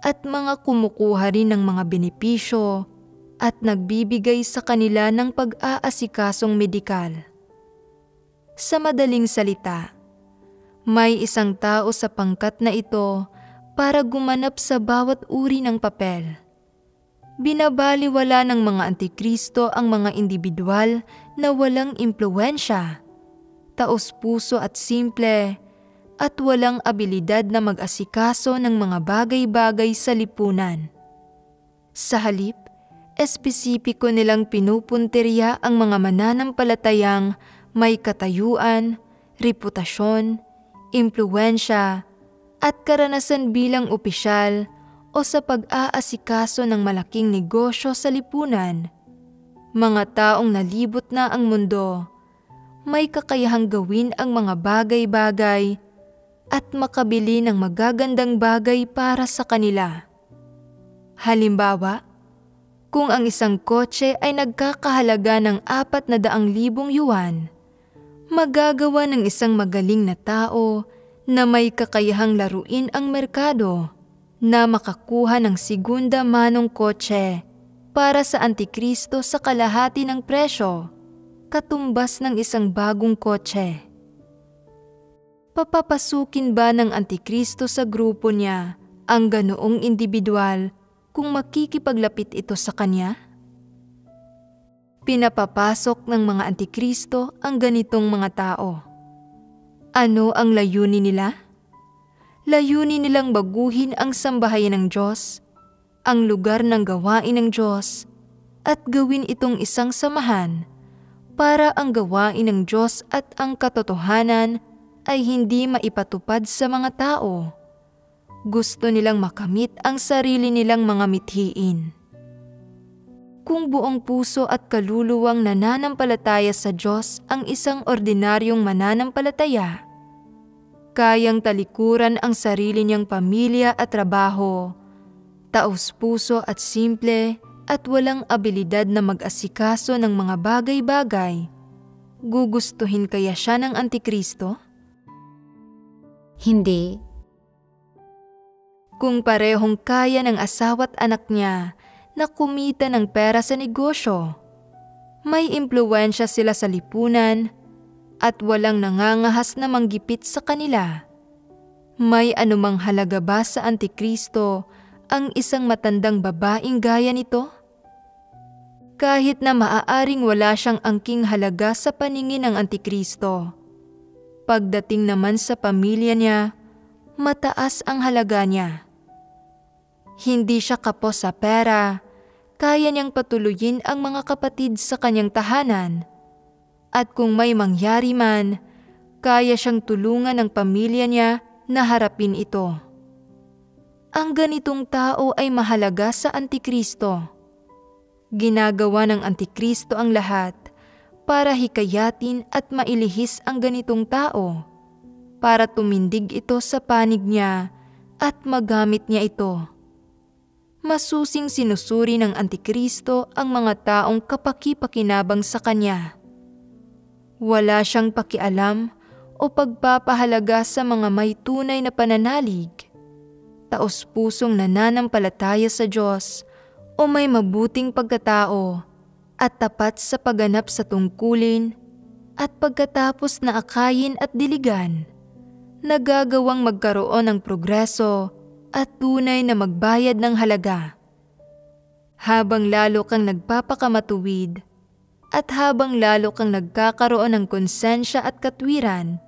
at mga kumukuha rin ng mga benepisyo at nagbibigay sa kanila ng pag-aasikasong medikal. Sa madaling salita, may isang tao sa pangkat na ito para gumanap sa bawat uri ng papel. Binabaliwala ng mga Antikristo ang mga individual na walang impluwensya, taos-puso at simple, at walang abilidad na mag-asikaso ng mga bagay-bagay sa lipunan. Sa halip, espesipiko nilang pinupuntirya ang mga mananampalatayang may katayuan, reputasyon, impluwensya, at karanasan bilang opisyal o sa pag-aasikaso ng malaking negosyo sa lipunan. Mga taong nalibot na ang mundo, may kakayahang gawin ang mga bagay-bagay at makabili ng magagandang bagay para sa kanila. Halimbawa, Kung ang isang kotse ay nagkakahalaga ng 400,000 yuan, magagawa ng isang magaling na tao na may kakayahang laruin ang merkado na makakuha ng segunda manong kotse para sa Antikristo sa kalahati ng presyo, katumbas ng isang bagong kotse. Papapasukin ba ng Antikristo sa grupo niya ang ganoong individual kung makikipaglapit ito sa kanya? Pinapapasok ng mga Antikristo ang ganitong mga tao. Ano ang layunin nila? Layunin nilang baguhin ang sambahayan ng Diyos, ang lugar ng gawain ng Diyos, at gawin itong isang samahan para ang gawain ng Diyos at ang katotohanan ay hindi maipatupad sa mga tao. Gusto nilang makamit ang sarili nilang mga mithiin. Kung buong puso at kaluluwang nananampalataya sa Diyos ang isang ordinaryong mananampalataya, kayang talikuran ang sarili niyang pamilya at trabaho, taos-puso at simple at walang abilidad na mag-asikaso ng mga bagay-bagay, gugustuhin kaya siya ng Antikristo? Hindi. Kung parehong kaya ng asawa't anak niya na kumita ng pera sa negosyo, may impluwensya sila sa lipunan, at walang nangangahas na manggipit sa kanila, may anumang halaga ba sa Antikristo ang isang matandang babaeng gaya nito? Kahit na maaaring wala siyang angking halaga sa paningin ng Antikristo, pagdating naman sa pamilya niya, mataas ang halaga niya. Hindi siya kapos sa pera, kaya niyang patuloyin ang mga kapatid sa kanyang tahanan, at kung may mangyari man, kaya siyang tulungan ng pamilya niya na harapin ito. Ang ganitong tao ay mahalaga sa Antikristo. Ginagawa ng Antikristo ang lahat para hikayatin at mailihis ang ganitong tao, para tumindig ito sa panig niya at magamit niya ito. Masusing sinusuri ng Antikristo ang mga taong kapaki-pakinabang sa kanya. Wala siyang pakialam o pagpapahalaga sa mga may tunay na pananalig, taos-pusong nananampalataya sa Diyos o may mabuting pagkatao at tapat sa pagganap sa tungkulin, at pagkatapos na akayin at diligan, nagagawang magkaroon ng progreso at tunay na magbayad ng halaga. Habang lalo kang nagpapakamatuwid at habang lalo kang nagkakaroon ng konsensya at katwiran,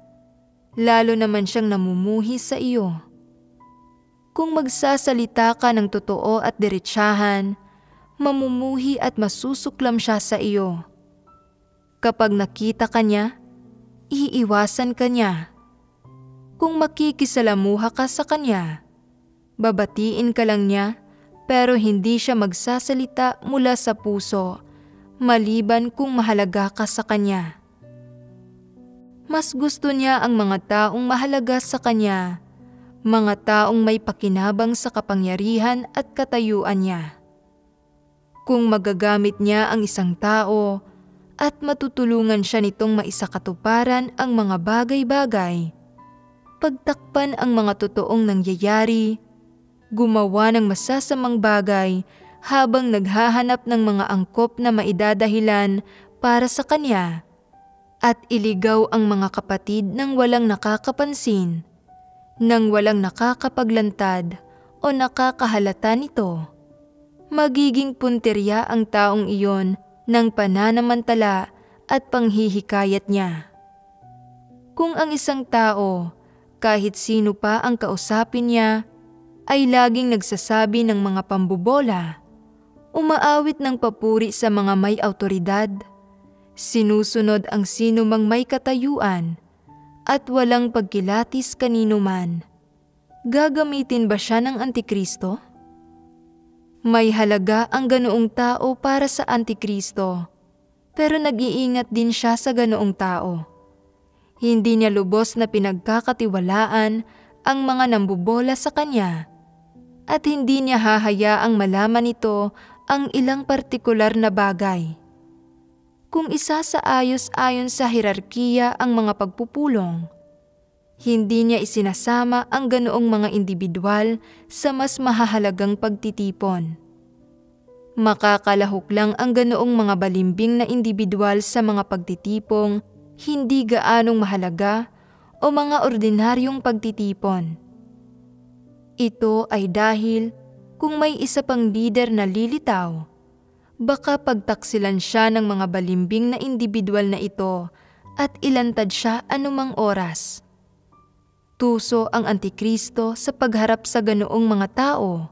lalo naman siyang namumuhi sa iyo. Kung magsasalita ka ng totoo at diretsahan, mamumuhi at masusuklam siya sa iyo. Kapag nakita ka niya, iiwasan ka niya. Kung makikisalamuha ka sa kanya, babatiin ka lang niya, pero hindi siya magsasalita mula sa puso, maliban kung mahalaga ka sa kanya. Mas gusto niya ang mga taong mahalaga sa kanya, mga taong may pakinabang sa kapangyarihan at katayuan niya. Kung magagamit niya ang isang tao at matutulungan siya nitong maisakatuparan ang mga bagay-bagay, pagtakpan ang mga totoong nangyayari, gumawa ng masasamang bagay habang naghahanap ng mga angkop na maidadahilan para sa kanya, at iligaw ang mga kapatid nang walang nakakapansin, nang walang nakakapaglantad o nakakahalata nito, magiging punterya ang taong iyon ng pananamantala at panghihikayat niya. Kung ang isang tao, kahit sino pa ang kausapin niya, ay laging nagsasabi ng mga pambobola, umaawit ng papuri sa mga may awtoridad, sinusunod ang sino mang may katayuan, at walang pagkilatis kanino man, gagamitin ba siya ng Antikristo? May halaga ang ganoong tao para sa Antikristo, pero nag-iingat din siya sa ganoong tao. Hindi niya lubos na pinagkakatiwalaan ang mga nambobola sa kanya, at hindi niya hahayaang malaman nito ang ilang partikular na bagay. Kung isasaayos ayon sa hierarkiya ang mga pagpupulong, hindi niya isinasama ang ganoong mga individual sa mas mahahalagang pagtitipon. Makakalahok lang ang ganoong mga balimbing na individual sa mga pagtitipong hindi gaanong mahalaga o mga ordinaryong pagtitipon. Ito ay dahil kung may isa pang leader na lilitaw, baka pagtaksilan siya ng mga balimbing na individual na ito at ilantad siya anumang oras. Tuso ang Antikristo sa pagharap sa ganoong mga tao,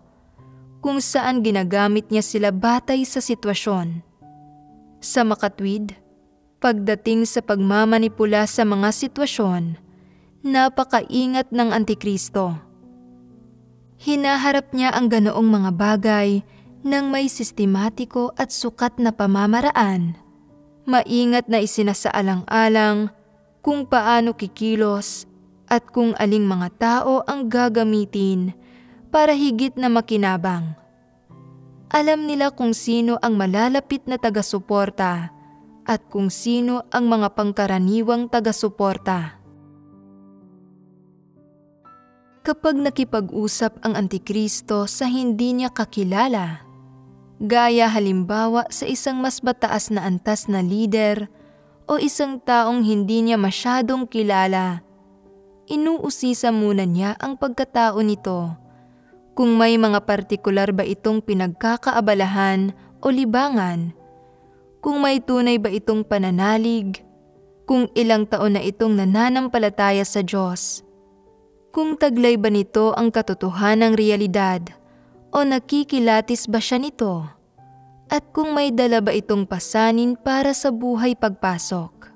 kung saan ginagamit niya sila batay sa sitwasyon. Sa makatwid, pagdating sa pagmamanipula sa mga sitwasyon, napakaingat ng Antikristo. Hinaharap niya ang ganoong mga bagay ng may sistematiko at sukat na pamamaraan. Maingat na isinasaalang-alang kung paano kikilos at kung aling mga tao ang gagamitin para higit na makinabang. Alam nila kung sino ang malalapit na taga-suporta at kung sino ang mga pangkaraniwang taga-suporta. Kapag nakipag-usap ang Antikristo sa hindi niya kakilala, gaya halimbawa sa isang mas mataas na antas na lider o isang taong hindi niya masyadong kilala, inuusisa muna niya ang pagkatao nito kung may mga partikular ba itong pinagkakaabalahan o libangan, kung may tunay ba itong pananalig, kung ilang taon na itong nananampalataya sa Diyos, kung taglay ba nito ang katotohanang realidad o nakikilatis ba siya nito, at kung may dala ba itong pasanin para sa buhay pagpasok.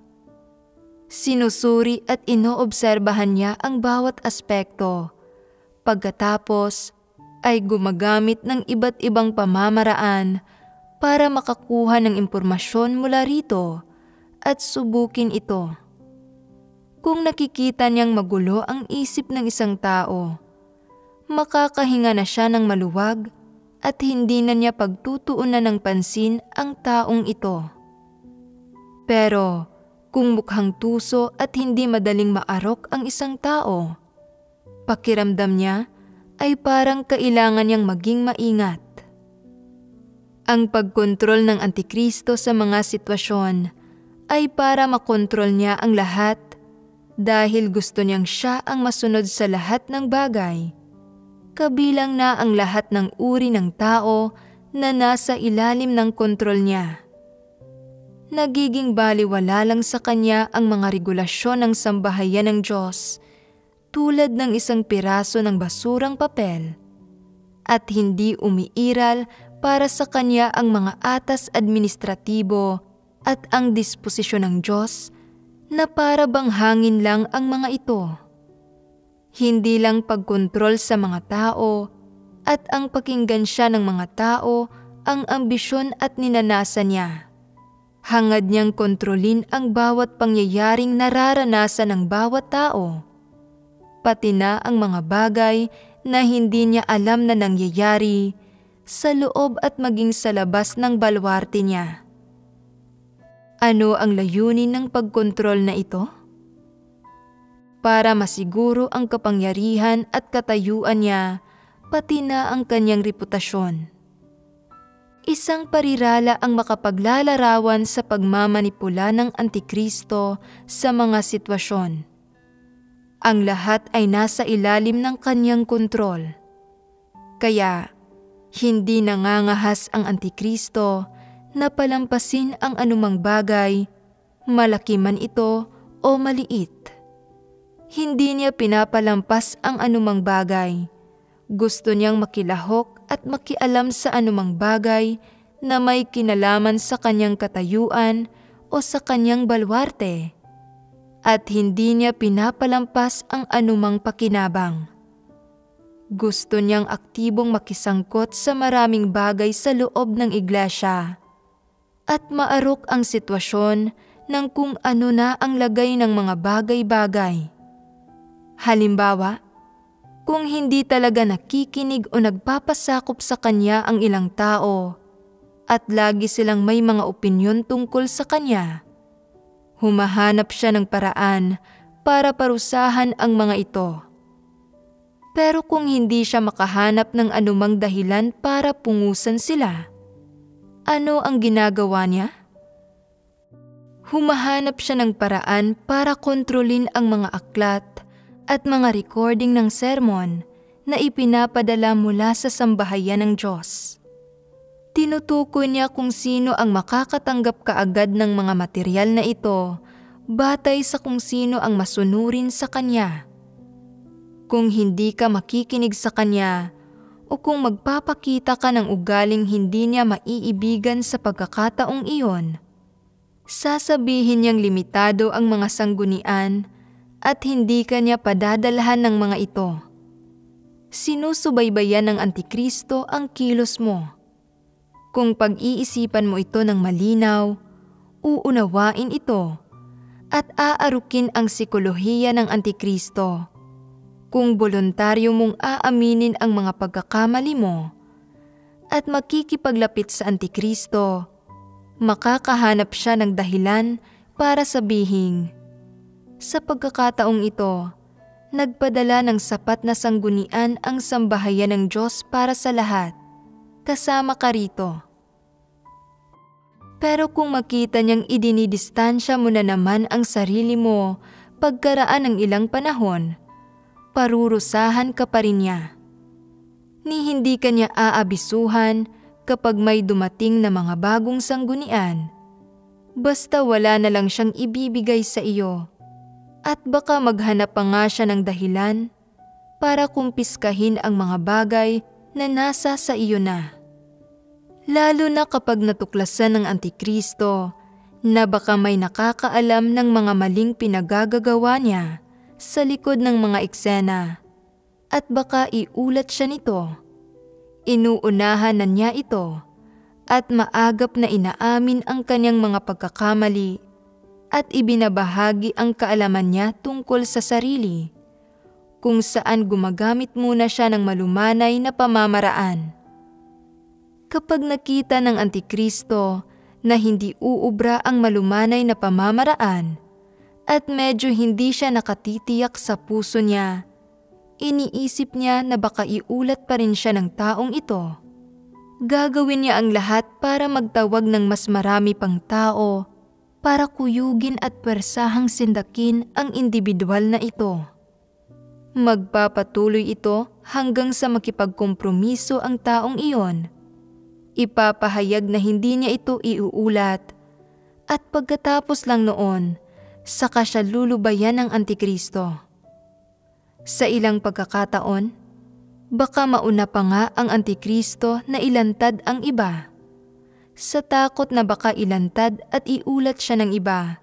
Sinusuri at inoobserbahan niya ang bawat aspekto, pagkatapos ay gumagamit ng iba't ibang pamamaraan para makakuha ng impormasyon mula rito at subukin ito. Kung nakikita niyang magulo ang isip ng isang tao, makakahinga na siya ng maluwag at hindi na niya pagtutuunan ng pansin ang taong ito. Pero kung mukhang tuso at hindi madaling maarok ang isang tao, pakiramdam niya ay parang kailangan niyang maging maingat. Ang pagkontrol ng Antikristo sa mga sitwasyon ay para makontrol niya ang lahat dahil gusto niyang siya ang masunod sa lahat ng bagay, kabilang na ang lahat ng uri ng tao na nasa ilalim ng kontrol niya. Nagiging baliwala lang sa kanya ang mga regulasyon ng sambahayan ng Diyos tulad ng isang piraso ng basurang papel, at hindi umiiral para sa kanya ang mga atas administratibo at ang disposisyon ng Diyos na para bang hangin lang ang mga ito. Hindi lang pagkontrol sa mga tao at ang pakinggan siya ng mga tao ang ambisyon at ninanasa niya. Hangad niyang kontrolin ang bawat pangyayaring nararanasan ng bawat tao, pati na ang mga bagay na hindi niya alam na nangyayari sa loob at maging sa labas ng balwarte niya. Ano ang layunin ng pagkontrol na ito? Para masiguro ang kapangyarihan at katayuan niya, pati na ang kanyang reputasyon. Isang parirala ang makapaglalarawan sa pagmamanipula ng Antikristo sa mga sitwasyon. Ang lahat ay nasa ilalim ng kanyang kontrol. Kaya, hindi nangangahas ang Antikristo na palampasin ang anumang bagay, malaki man ito o maliit. Hindi niya pinapalampas ang anumang bagay. Gusto niyang makilahok at makialam sa anumang bagay na may kinalaman sa kanyang katayuan o sa kanyang balwarte. At hindi niya pinapalampas ang anumang pakinabang. Gusto niyang aktibong makisangkot sa maraming bagay sa loob ng iglesia at maarok ang sitwasyon ng kung ano na ang lagay ng mga bagay-bagay. Halimbawa, kung hindi talaga nakikinig o nagpapasakop sa kanya ang ilang tao, at lagi silang may mga opinyon tungkol sa kanya. Humahanap siya ng paraan para parusahan ang mga ito. Pero kung hindi siya makahanap ng anumang dahilan para pungusan sila, ano ang ginagawa niya? Humahanap siya ng paraan para kontrolin ang mga aklat at mga recording ng sermon na ipinapadala mula sa sambahayan ng Diyos. Tinutukoy niya kung sino ang makakatanggap kaagad ng mga material na ito batay sa kung sino ang masunurin sa kanya. Kung hindi ka makikinig sa kanya o kung magpapakita ka ng ugaling hindi niya maiibigan sa pagkakataong iyon, sasabihin niyang limitado ang mga sanggunian at hindi ka niya padadalhan ng mga ito. Sinusubaybayan ng Antikristo ang kilos mo. Kung pag-iisipan mo ito ng malinaw, uunawain ito at aarukin ang sikolohiya ng Antikristo. Kung voluntaryo mong aaminin ang mga pagkakamali mo at makikipaglapit sa Antikristo, makakahanap siya ng dahilan para sabihin, sa pagkakataong ito, nagpadala ng sapat na sanggunian ang sambahayan ng Diyos para sa lahat, kasama ka rito. Pero kung makita niyang idinidistansya mo na naman ang sarili mo pagkaraan ng ilang panahon, parurusahan ka pa rin niya. Ni hindi ka niya aabisuhan kapag may dumating na mga bagong sanggunian, basta wala na lang siyang ibibigay sa iyo. At baka maghanap pa nga siya ng dahilan para kumpiskahin ang mga bagay na nasa sa iyo na. Lalo na kapag natuklasan ng Antikristo na baka may nakakaalam ng mga maling pinagagagawa niya sa likod ng mga eksena at baka iulat siya nito. Inuunahan na niya ito at maagap na inaamin ang kanyang mga pagkakamali at ibinabahagi ang kaalaman niya tungkol sa sarili, kung saan gumagamit muna siya ng malumanay na pamamaraan. Kapag nakita ng Antikristo na hindi uubra ang malumanay na pamamaraan at medyo hindi siya nakatitiyak sa puso niya, iniisip niya na baka iulat pa rin siya ng taong ito. Gagawin niya ang lahat para magtawag ng mas marami pang tao para kuyugin at pwersahang sindakin ang individual na ito. Magpapatuloy ito hanggang sa makipagkompromiso ang taong iyon. Ipapahayag na hindi niya ito iuulat at pagkatapos lang noon, saka siya lulubayan ng Antikristo. Sa ilang pagkakataon, baka mauna pa nga ang Antikristo na ilantad ang iba. Sa takot na baka ilantad at iulat siya ng iba,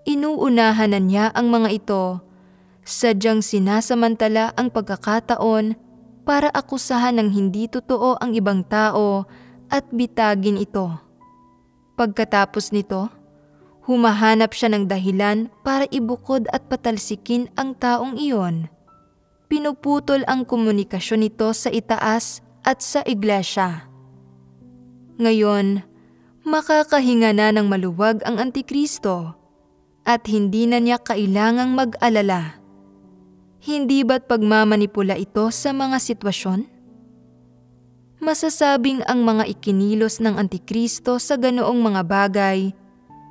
inuunahan na niya ang mga ito, sadyang sinasamantala ang pagkakataon para akusahan ng hindi totoo ang ibang tao at bitagin ito. Pagkatapos nito, humahanap siya ng dahilan para ibukod at patalsikin ang taong iyon. Pinuputol ang komunikasyon nito sa itaas at sa iglesia. Ngayon, makakahinga na ng maluwag ang Antikristo at hindi na niya kailangang mag-alala. Hindi ba't pagmamanipula ito sa mga sitwasyon? Masasabing ang mga ikinilos ng Antikristo sa ganoong mga bagay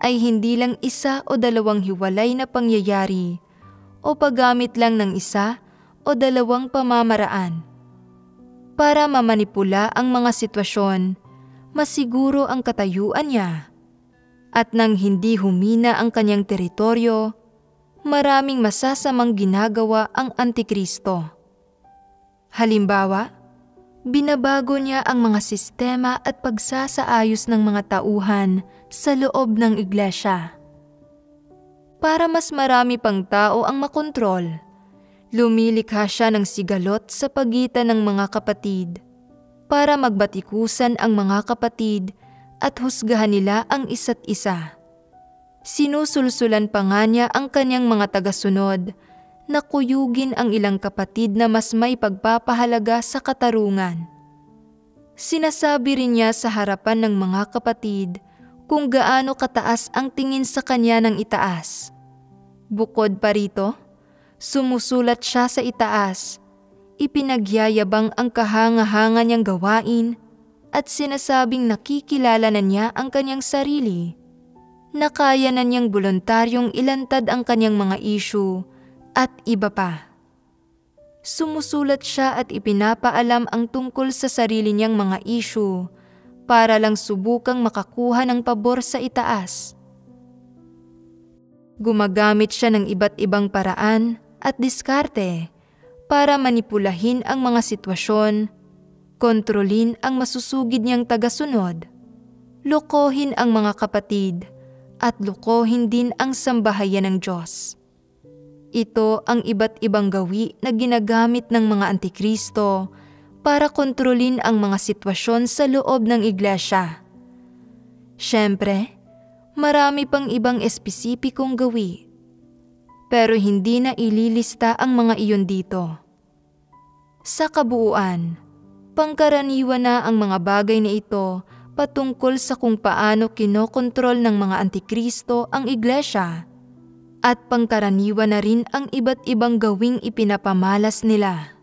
ay hindi lang isa o dalawang hiwalay na pangyayari o paggamit lang ng isa o dalawang pamamaraan. Para mamanipula ang mga sitwasyon, masiguro ang katayuan niya. At nang hindi humina ang kanyang teritoryo, maraming masasamang ginagawa ang Antikristo. Halimbawa, binabago niya ang mga sistema at pagsasaayos ng mga tauhan sa loob ng iglesia. Para mas marami pang tao ang makontrol, lumilikha siya ng sigalot sa pagitan ng mga kapatid para magbatikusan ang mga kapatid at husgahan nila ang isa't isa. Sinusulsulan pa nga niya ang kanyang mga tagasunod na kuyugin ang ilang kapatid na mas may pagpapahalaga sa katarungan. Sinasabi rin niya sa harapan ng mga kapatid kung gaano kataas ang tingin sa kanya ng itaas. Bukod pa rito, sumusulat siya sa itaas, ipinagyayabang ang kahanga-hanga niyang gawain at sinasabing nakikilala na niya ang kanyang sarili, na kaya na niyang voluntaryong ilantad ang kanyang mga issue at iba pa. Sumusulat siya at ipinapaalam ang tungkol sa sarili niyang mga issue para lang subukang makakuha ng pabor sa itaas. Gumagamit siya ng iba't ibang paraan at diskarte para manipulahin ang mga sitwasyon, kontrolin ang masusugid niyang tagasunod, lokohin ang mga kapatid, at lokohin din ang sambahayan ng Diyos. Ito ang iba't ibang gawi na ginagamit ng mga antikristo para kontrolin ang mga sitwasyon sa loob ng iglesia. Siyempre, marami pang ibang espesipikong gawi, pero hindi na ililista ang mga iyon dito. Sa kabuuan, pangkaraniwan na ang mga bagay na ito patungkol sa kung paano kinokontrol ng mga antikristo ang iglesia, at pangkaraniwan na rin ang iba't ibang gawing ipinapamalas nila.